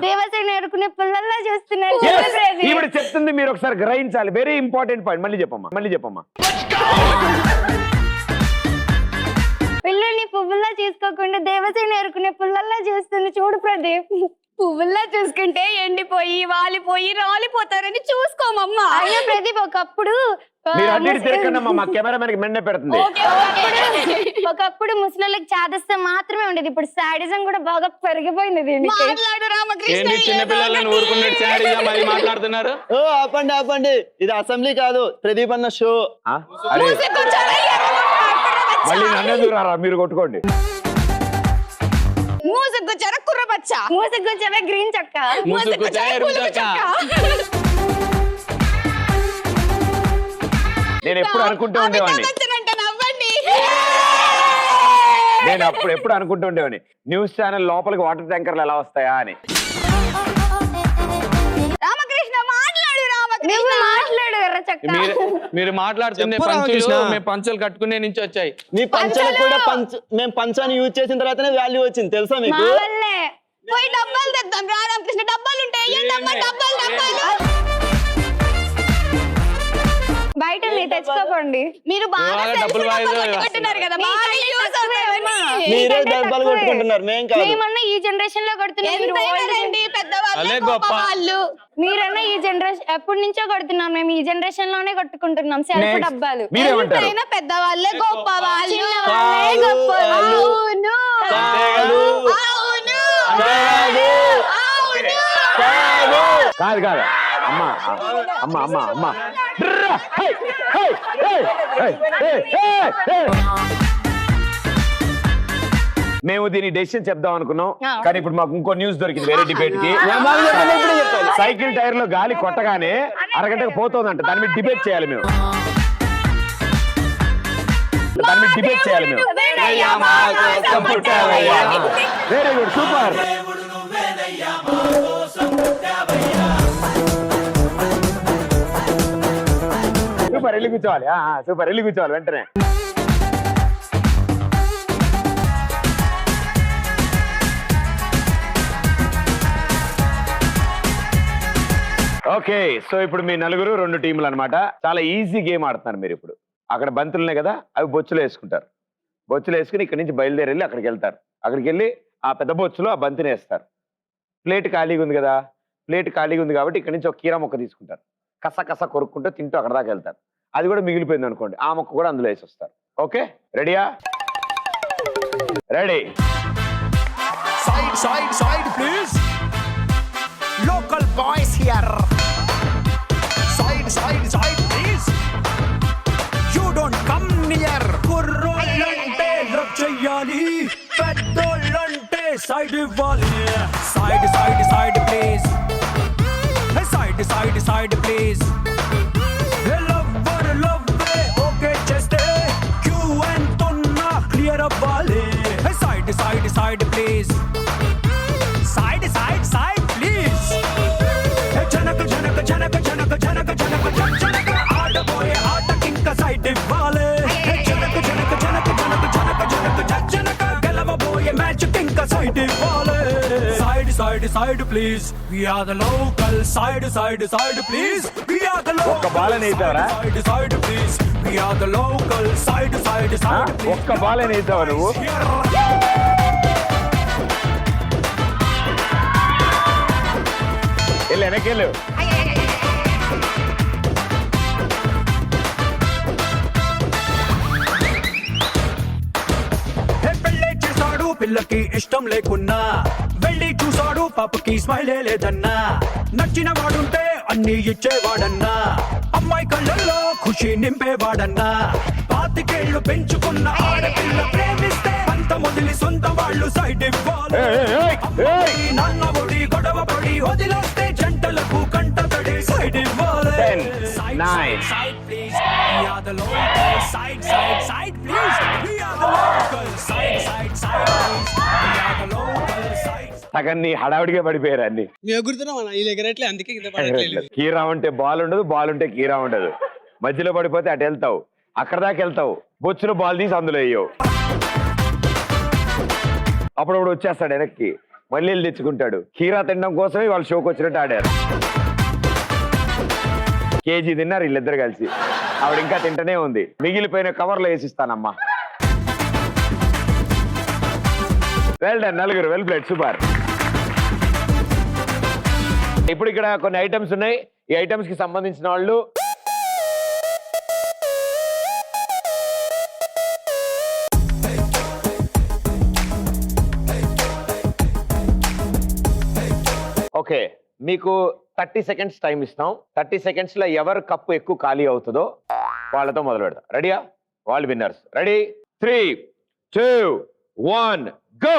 దేవసేన ఎరుకునే పుల్లల్లా చూస్తున్నారు ఈవిడ చెప్తుంది మీరు ఒకసారి గ్రహించాలి. Very important point. మళ్ళీ చెప్పమ్మా. పిల్లల్ని పువ్వుల్లా చూసుకోకుండా దేవసేన ఎరుకునే పుల్లల్లా చూస్తుంది చూడు ప్రదీప్. పువ్వుల్లా చూసుకుంటే ఎండిపోయి వాలిపోయి రాలిపోతారని చూసుకోమమ్మా. అయ్యో ప్రదీప్ ఒకప్పుడు మీరు అన్నిటి తిరగండమ్మా, మా కెమెరామెన్ కి మెండే పెడుతుంది. ఒకప్పుడు ముసలిళ్ళకి చాదస్తం మాత్రమే ఉండేది, ఇప్పుడు సాడిజం కూడా బాగా పెరిగిపోయింది. మాట్లాడుతున్నారు. ఆపండి, ఇది అసెంబ్లీ కాదు, ప్రదీప్ అన్న షో. మళ్ళీ నన్నెందుకు రారా, మీరు కొట్టుకోండి. మూసుకొచ్చారా కుర్రపచ్చ, మూసుకొచ్చావే గ్రీన్ చక్క, నేను ఎప్పుడు అనుకుంటూ ఉండేవాడిని న్యూస్ ఛానల్ లోపలికి వాటర్ ట్యాంకర్లు ఎలా వస్తాయా అని. రామకృష్ణ మాట్లాడు, రామకృష్ణ మాట్లాడు ఎర్ర చక్క. మీరు మాట్లాడుతుండే మేము పంచలు కట్టుకునే నుంచి వచ్చాయి. మీ పంచలకు కూడా మేము పంచాన్ని యూజ్ చేసిన తర్వాతనే వాల్యూ వచ్చింది తెలుసా మీకు? పోయి డబ్బాలు తెద్దాం రామకృష్ణ, డబ్బాలు ఉంటాయి డబ్బాలు బయట తెచ్చుకోకండి. మీరు బాగా కొట్టున్నారు కదా, మీరే డబ్బాలు కొట్టుకుంటున్నారు, మేమన్నా ఈ జనరేషన్ లో కొడుతున్నాం. మీరన్నా ఈ జనరేషన్ ఎప్పటి నుంచో కొడుతున్నాం, మేము ఈ జనరేషన్ లోనే కొట్టుకుంటున్నాం సెల్ఫ్ డబ్బాలు. పెద్దవాళ్ళే గొప్ప వాళ్ళు. కాదు అమ్మా మేము దీని డెసిషన్ చెప్దాం అనుకున్నాం, కానీ ఇప్పుడు మాకు ఇంకో న్యూస్ దొరికింది వేరే డిబేట్ కి. సైకిల్ టైర్ లో గాలి కొట్టగానే అరగంటకు పోతుందంట. దాని మీద డిబేట్ చేయాలి మేము. Very good, super. సూపర్, వెళ్ళి కూర్చోవాలి. వెళ్ళి కూర్చోవాలి వెంటనే. ఓకే, సో ఇప్పుడు మీ నలుగురు 2 టీంలు అనమాట. చాలా ఈజీ గేమ్ ఆడుతున్నారు మీరు. ఇప్పుడు అక్కడ బంతులున్నాయి కదా, అవి బొచ్చులు వేసుకుంటారు. బొచ్చులు వేసుకుని ఇక్కడి నుంచి బయలుదేరి వెళ్ళి అక్కడికి వెళ్తారు. అక్కడికి వెళ్ళి ఆ పెద్ద బొచ్చులో ఆ బంతిని వేస్తారు. ప్లేట్ ఖాళీగా ఉంది కదా, ప్లేట్ ఖాళీగా ఉంది కాబట్టి ఇక్కడి నుంచి ఒక కీరా మొక్క తీసుకుంటారు. కస కొరుక్కుంటూ తింటూ అక్కడ దాకా వెళ్తారు. అది కూడా మిగిలిపోయింది అనుకోండి, ఆ మొక్క కూడా అందులో వేసి వస్తారు. ఓకే, రెడీయా? Ready. Side please. Local boys here. Side please. You don't come near. Kurrollante love cheyali, peddollante side iవ్వాలి. Side please. Hey side please. Hey love okay చేస్తే క్యూ అండ్ తొన్నా క్లియర్ అవ్వాలి. Hey side please. Side please. Hey జనక ఆడబోయే ఆటకింక side ఇవ్వాలి. Hey జనక గెలవబోయే మ్యాచ్ కింక సైడ్ ఇవ్వాలి. Side please. We are the local side please. We are the local. ఒక్క బాల్ నేతావరా? Side please. We are the local side please. ఒక్క బాల్ నేతావా నువ్వు? వెనకెళ్ళు. పెళ్ళే చేశాడు పిల్లకి ఇష్టం లేకున్నా, వెళ్ళి చూసాడు పాపకి స్మైలే లేదన్నా. నచ్చిన వాడుంటే అన్ని ఇచ్చేవాడన్నా, అమ్మాయి కళ్ళల్లో ఖుషి నింపేవాడన్నా. 25 ఏళ్ళు పెంచుకున్న ఆడపిల్ల ప్రేమిస్తే అంత మొదలి సొంత వాళ్ళు సైడ్ ఇవ్వాలి. నాన్న ఒడి గొడవ పడి వదిలేస్తే జంటలకు కంట తడి సైడ్ ఇవ్వాలి. Side please. We are the local side please. We are the local side please. We are the local side. సగన్ని హడావిడిగా పడిపోయారు అన్ని. కీరా ఉంటే బాల్ ఉండదు, బాల్ ఉంటే కీరా ఉండదు. మధ్యలో పడిపోతే అటు వెళ్తావు, అక్కడ దాకా వెళ్తావు, బొచ్చులో బాల్ తీసి అందులో వేయవు. అప్పుడప్పుడు వచ్చేస్తాడు వెనక్కి, మళ్ళీ వెళ్ళి తెచ్చుకుంటాడు. కీరా తినడం కోసమే వాళ్ళు షోకి వచ్చినట్టు ఆడారు. కేజీ తిన్నారు వీళ్ళిద్దరు కలిసి. ఆవిడ ఇంకా తింటనే ఉంది. మిగిలిపోయిన కవర్లో వేసిస్తానమ్మా. వెల్ డన్, నలుగురు, వెల్ ప్లేడ్, సూపర్. ఇప్పుడు ఇక్కడ కొన్ని ఐటమ్స్ ఉన్నాయి. ఈ ఐటమ్స్ కి సంబంధించిన వాళ్ళు ఓకే, మీకు 30 సెకండ్స్ టైం ఇస్తాం. 30 సెకండ్స్ లో ఎవరు కప్పు ఎక్కువ ఖాళీ అవుతుందో వాళ్ళతో మొదలు పెడతాం. రెడీయా? వాళ్ళు విన్నర్స్. రెడీ? 3, 2, 1 గో.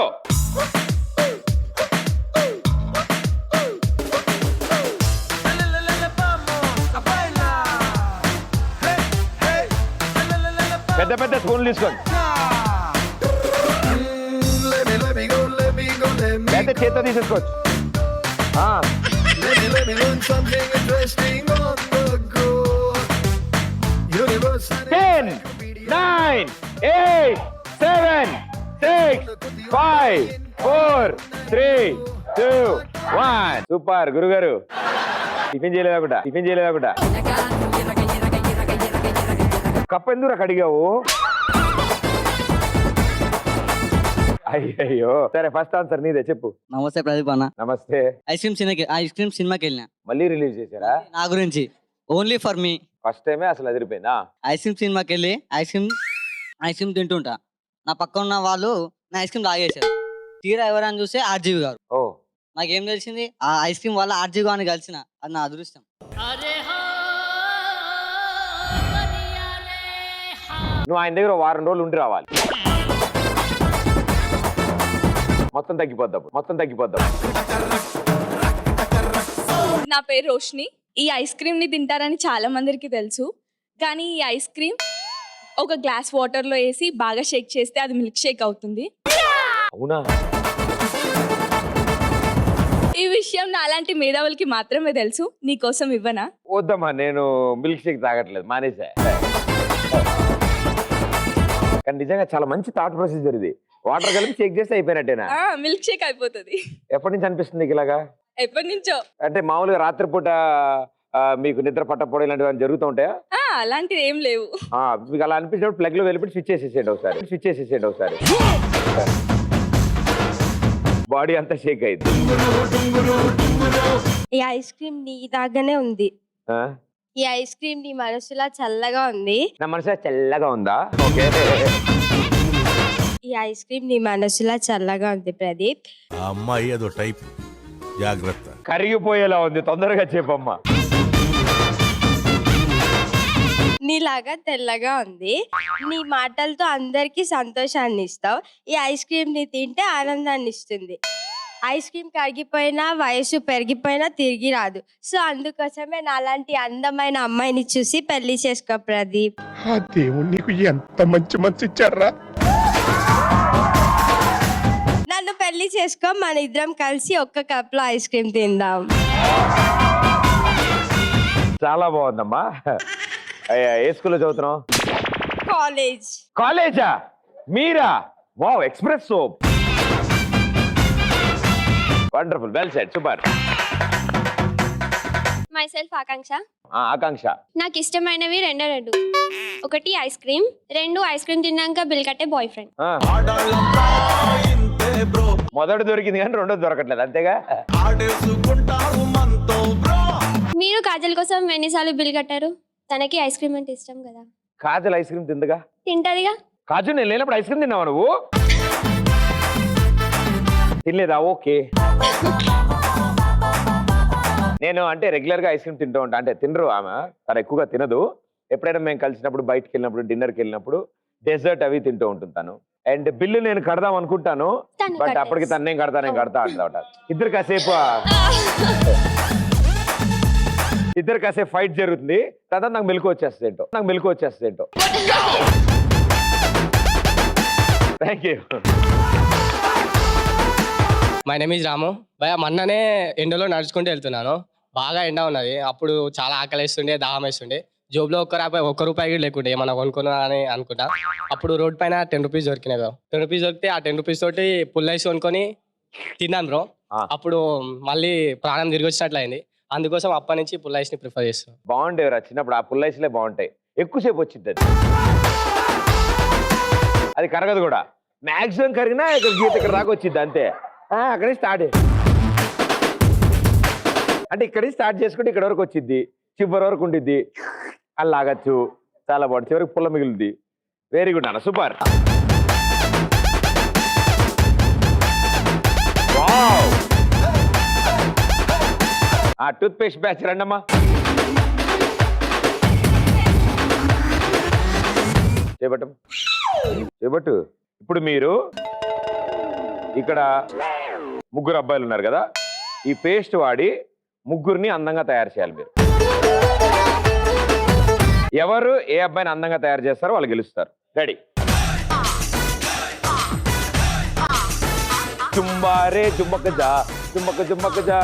పెద్ద పెద్ద స్పూన్లు తీసుకోండి. అయితే చేత్తో తీసేసుకోవచ్చు. 10, 9, 8, 7, 6, 5, 4, 3, 2, 1. సూపర్ గురుగారు. టిఫిన్ చేయలేదా? కప్పు ఎందుకు అడిగావు? అయ్యయ్యో. సరే, ఫస్ట్ ఆన్సర్ నీదే, చెప్పు. నమస్తే ప్రదీప్ అన్న. నమస్తే. ఐస్ క్రీమ్ సినిమాకి వెళ్ళినా. మళ్ళీ రిలీజ్ చేశారా? నా గురించి, ఓన్లీ ఫర్ మీ. ఫస్ట్ టైమే అసలు అదిరిపోయిందా? ఐస్ క్రీమ్ సినిమాకి వెళ్ళి ఐస్ క్రీమ్ తింటుంటా. నా పక్కన ఉన్న వాళ్ళు నా ఐస్ క్రీమ్ లాగేశారు. తీరా ఎవరని చూస్తే ఆర్జీవి గారు. ఓ, నాకేం తెలిసింది, ఆ ఐస్ క్రీమ్ వల్ల ఆర్జీవి గారిని కలిసిన. అది నా అదృష్టం. నువ్వు ఆయన దగ్గర వారం రోజులు ఉండి రావాలి. మొత్తం తగ్గిపోద్దాం. నా పేరు రోషిని. ఈ ఐస్ క్రీమ్ ని తింటారని చాలా మందికి తెలుసు, కానీ ఈ ఐస్ క్రీమ్ ఒక గ్లాస్ వాటర్ లో వేసి బాగా షేక్ చేస్తే అది మిల్క్ షేక్ అవుతుంది. అవునా? ఈ విషయం నాలాంటి మేధావులకి మాత్రమే తెలుసు. నీకోసం ఇవ్వనా? వద్దమ్మా, నేను మిల్క్ షేక్ తాగట్లేదు, మానేసా. కానీ నిజంగా చాలా మంచి థాట్ ప్రొసీజర్ ఇది. వాటర్ కలిపి షేక్ చేస్తే అయిపోయినట్టేనా? మిల్క్ షేక్ అయిపోతుంది. ఎప్పటి నుంచి అనిపిస్తుంది ఇలాగా? ఎప్పటి నుంచో. అంటే మామూలుగా రాత్రిపూట మీకు నిద్ర పట్టకపోవడం ఇలాంటివి జరుగుతూ ఉంటాయా? అలాంటివి ఏం లేవు. మీకు అలా అనిపించినప్పుడు ప్లగ్ లో వెళ్ళిపోయి స్విచ్ చేసేసేయండి ఒకసారి. బాడీ అంతా షేక్ అయింది. ఈ ఐస్ క్రీమ్ నీ దాగానే ఉంది. ఈ ఐస్ క్రీమ్ నీ మనసులా చల్లగా ఉంది. నా మనసు చల్లగా ఉందా? ఓకే. ఈ ఐస్ క్రీమ్ నీ మనసులా చల్లగా ఉంది ప్రదీప్. అమ్మాయి అదో టైప్, జాగ్రత్త. కరిగిపోయేలా ఉంది, తొందరగా చెప్పమ్మా. నీలాగా తెల్లగా ఉంది. నీ మాటలతో అందరికీ సంతోషాన్ని ఇస్తావు. ఈ ఐస్ క్రీమ్ ని తింటే ఆనందాన్ని ఇస్తుంది. ఐస్ క్రీమ్ కరిగిపోయినా, వయసు పెరిగిపోయినా తిరిగి రాదు. సో అందుకోసమే నాలాంటి అందమైన అమ్మాయిని చూసి పెళ్లి చేసుకో ప్రదీప్. దేవుడు నీకు ఎంత మంచి మనసు ఇచ్చారా. నన్ను పెళ్లి చేసుకో, మన ఇద్దరం కలిసి ఒక్క కప్ లో ఐస్ క్రీమ్ తిందాం. చాలా బాగుందమ్మా. ఏ స్కూల్లో చదువుతున్నావు? కాలేజా? మీరా? Wow, express soap. Wonderful, well said, super. Myself Akanksha. Akanksha. నాకు ఇష్టమైనవి రెండు. ఒకటి ఐస్ క్రీమ్, 2 ఐస్ క్రీమ్ తిన్నాక బిల్ కట్టే బాయ్ ఫ్రెండ్. మొదటి దొరికింది కానీ రెండోది దొరకట్లేదు, అంతేగా? మీరు కాజల్ కోసం ఎన్నిసార్లు బిల్ కట్టారు? తనకి ఐస్ క్రీమ్ అంటే ఇష్టం కదా. కాజల్ ఐస్ క్రీమ్ తింటదిగా. కాజల్ నేను లేనప్పుడు ఐస్ క్రీమ్ తిన్నావా నువ్వు? తినలేదా? ఓకే. నేను అంటే రెగ్యులర్ గా ఐస్ క్రీమ్ తింటూ ఉంటా. అంటే తినరు ఆమె, తను ఎక్కువగా తినదు. ఎప్పుడైనా మేము కలిసినప్పుడు, బయటకు వెళ్ళినప్పుడు, డిన్నర్కి వెళ్ళినప్పుడు డెజర్ట్ అవి తింటూ ఉంటుంటాను. అండ్ బిల్లు నేను కడదాం అనుకుంటాను, బట్ అప్పటికి తను నేను కడతా అంటాట. ఇద్దరు కాసేపు ఫైట్ జరుగుతుంది. తర్వాత నాకు మెలకు వచ్చేస్తుంది ఏంటో. Thank you. My name is Ramu. భయ మొన్ననే ఎండలో నడుచుకుంటూ వెళ్తున్నాను. బాగా ఎండ ఉన్నది. అప్పుడు చాలా ఆకలి వేస్తుండే, దాహం వేస్తుండే. జోబులో ఒక్క రూపాయి కూడా లేకుంటే ఏమన్నా కొనుక్కున్నా అని అనుకుంటా. అప్పుడు రోడ్ పైన 10 రూపీస్ దొరికినాయి బ్రో. 10 రూపీస్ దొరికితే ఆ 10 రూపీస్ తోటి పుల్ ఐస్ కొనుక్కొని తిన్నాను బ్రో. అప్పుడు మళ్ళీ ప్రాణం తిరిగి వచ్చినట్లు అయింది. అందుకోసం అప్పటి నుంచి పుల్ ఐస్ ని ప్రిఫర్ చేస్తాను. బాగుండేవి రా చిన్నప్పుడు, ఆ పుల్ల ఐస్లే బాగుంటాయి. ఎక్కువసేపు వచ్చింది అది, అది కరగదు కూడా. మాక్సిమం కరిగినా ఇక్కడ గీత ఇక్కడ దాకా వచ్చింది అంతే. అక్కడే స్టార్ట్ అంటే ఇక్కడి స్టార్ట్ చేసుకుంటే ఇక్కడ వరకు వచ్చింది, చివరి వరకు ఉండిద్ది, అని లాగచ్చు. చాలా బాగుంది, చివరికి పుల్ల మిగిలింది. వెరీ గుడ్ అన్న, సూపర్. ఆ టూత్ పేస్ట్ బ్యాచ్ రండమ్మా. చేపట్టు. ఇప్పుడు మీరు ఇక్కడ ముగ్గురు అబ్బాయిలు ఉన్నారు కదా, ఈ పేస్ట్ వాడి ముగ్గురిని అందంగా తయారు చేయాలి మీరు. ఎవరు ఏ అబ్బాయిని అందంగా తయారు చేస్తారో వాళ్ళు గెలుస్తారు. రెడీ? చుంబారే చుమ్మక జా, చుమ్మక చుమ్మక జా.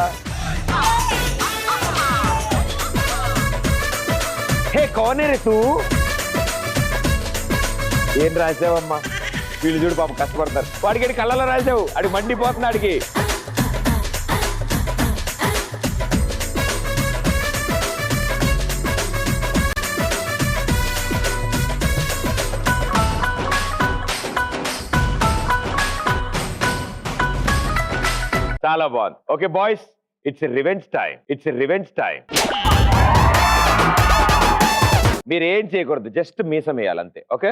హే కౌనే రే తూ? ఏం రాసావమ్మా? వీళ్ళు చూడు పాప కష్టపడతారు. వాడికి కళ్ళలో రాసావు, అడిగి మండిపోతుంది అడిగి. చాలా బాగుంది. Okay boys, it's revenge time. మీరు ఏం చేయకూడదు, జస్ట్ మీసం వేయాలంతే. ఓకే?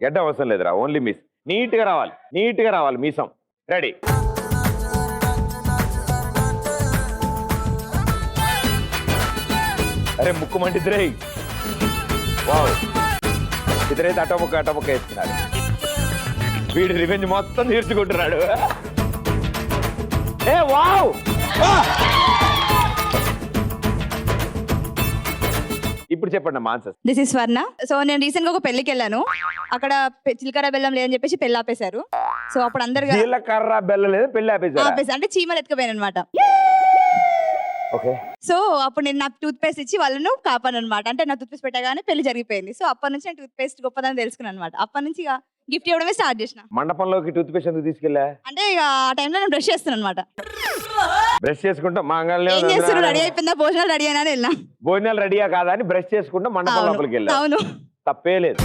గడ్డ అవసరం లేదురా, ఓన్లీ మీస్. నీట్గా రావాలి మీసం. రెడీ? అరే ముక్కు మంటిద్దరే. వావ్, ఇద్దరైతే అటముక్క వేస్తున్నారు. వీడు రివెంజ్ మొత్తం తీర్చుకుంటున్నాడు. ఏ వావ్, ఇప్పుడు చెప్పండి answer. This is Swarna. So నేను రీసెంట్ గా ఒక పెళ్లికి వెళ్ళాను. అక్కడ జీలకర్ర బెల్లం లేదని చెప్పేసి పెళ్లి ఆపేశారు. సో అప్పుడు అందరు జీలకర్ర బెల్లం లేదు పెళ్లి ఆపేశారు అంటే చీమలు ఎత్తుకుపోయాను అనమాట. ఓకే. సో అప్పుడు నేను నాకు టూత్ పేస్ట్ ఇచ్చి వాళ్ళను కాపాను అనమాట. అంటే నా టూత్ పేస్ట్ పెట్టగానే పెళ్లి జరిగిపోయింది. సో అప్పటి నుంచి నేను టూత్ పేస్ట్ గొప్పదని తెలుసుకున్నాను అనమాట. అప్పటి నుంచి ఇక గిఫ్ట్ ఇవ్వడమే స్టార్ట్ చేసిన. మండపంలోకి టూత్ పేస్ట్ ఎందుకు తీసుకెళ్ళా? అంటే ఇక ఆ టైంలో నేను బ్రష్ చేస్తున్నాను అనమాట. బ్రష్ చేసుకుంటా ఏం చేస్తున్నారు, రెడీ అయిపోయిందా, భోజనాలు రెడీ అయినా వెళ్ళినా. భోజనాలు రెడీయా కాదా అని బ్రష్ చేసుకుంటా మండపం లోపలికి వెళ్ళా. అవును, తప్పే లేదు,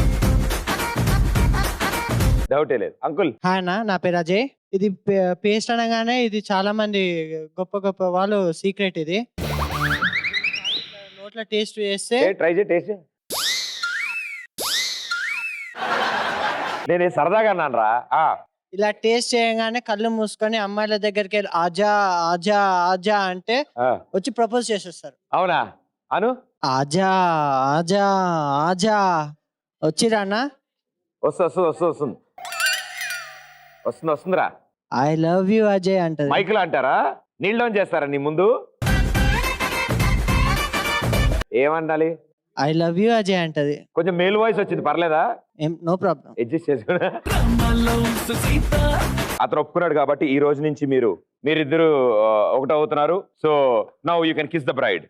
డౌటే లేదు. అంకుల్ హాయ్ అన్న, నా పేరు అజయ్. ఇది పేస్ట్ అనగానే ఇది చాలా మంది గొప్ప వాళ్ళు సీక్రెట్. ఇది నోట్లో టేస్ట్ చేస్తే ట్రై చేయి, టేస్ట్. నేను సరదాగా అన్నాను రా. ఇలా టేస్ట్ చేయగానే కళ్ళు మూసుకొని అమ్మాయిల దగ్గరికి వెళ్ళి ఆజా ఆజా ఆజా అంటే వచ్చి ప్రపోజ్ చేసేస్తారు. అవునా అను? ఆజా ఆజా ఆజా వచ్చిరా అన్న? వస్తుందిరా. ఐ లవ్ యూ అజయ్ అంటది. మైకులు అంటారా? నీళ్ళలో చేస్తారా నీ ముందు? ఏమండాలి? ఐ లవ్ యూ అజయ్ అంటది. కొంచెం మేల్ వాయిస్ వచ్చింది, పర్లేదా? నో ప్రాబ్లం, అడ్జస్ట్ చేసుకున్నా. అతను ఒప్పుకున్నాడు కాబట్టి ఈ రోజు నుంచి మీరిద్దరు ఒకటవుతున్నారు. So now you can kiss the bride.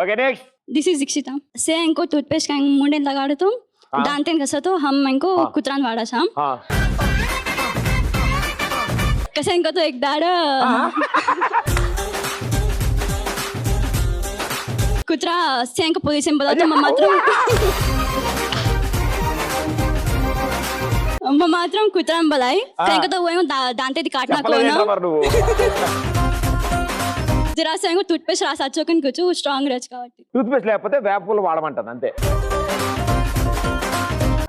Okay next. This is Dikshita से इनको टूथपेस्ट का मुंडे लगाड़े तो दांते कसं तो हम इनको कुत्रान वाड़ा शाम कसं इनको तो एक दाड़ कुत्रा से इनको पोजीशन बोला तो मात्रम कुत्रान बोलाई से इनको तो वो दांते दी काटना को ना जरा से इनको टूथपेस्ट रास अच्छो कन कुछ स्ट्रांग रच కాబట్టి టూత్పేస్ట్ లేకపోతే వేపపూలు వాడమంటది అంతే.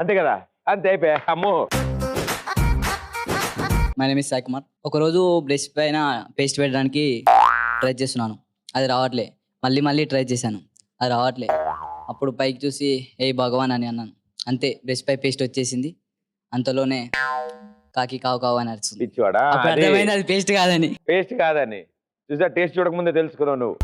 అంతే కదా, అంతే అయిపోయా. అమ్మో. My name is Sai Kumar. ఒకరోజు బ్రష్ పైన పేస్ట్ పెట్టడానికి ట్రై చేస్తున్నాను, అది రావట్లే. మళ్ళీ ట్రై చేశాను, అది రావట్లే. అప్పుడు పైకి చూసి ఏ భగవాన్ అని అన్నాను, అంతే బ్రష్ పై పేస్ట్ వచ్చేసింది. అంతలోనే కాకి కావు అని అరుస్తుంది. పిచ్చివాడా? అప్పుడు అర్థమైంది అది పేస్ట్ కాదని. పేస్ట్ కాదని చూసా, టేస్ట్ చూడక ముందే తెలుసుకున్నావు నువ్వు.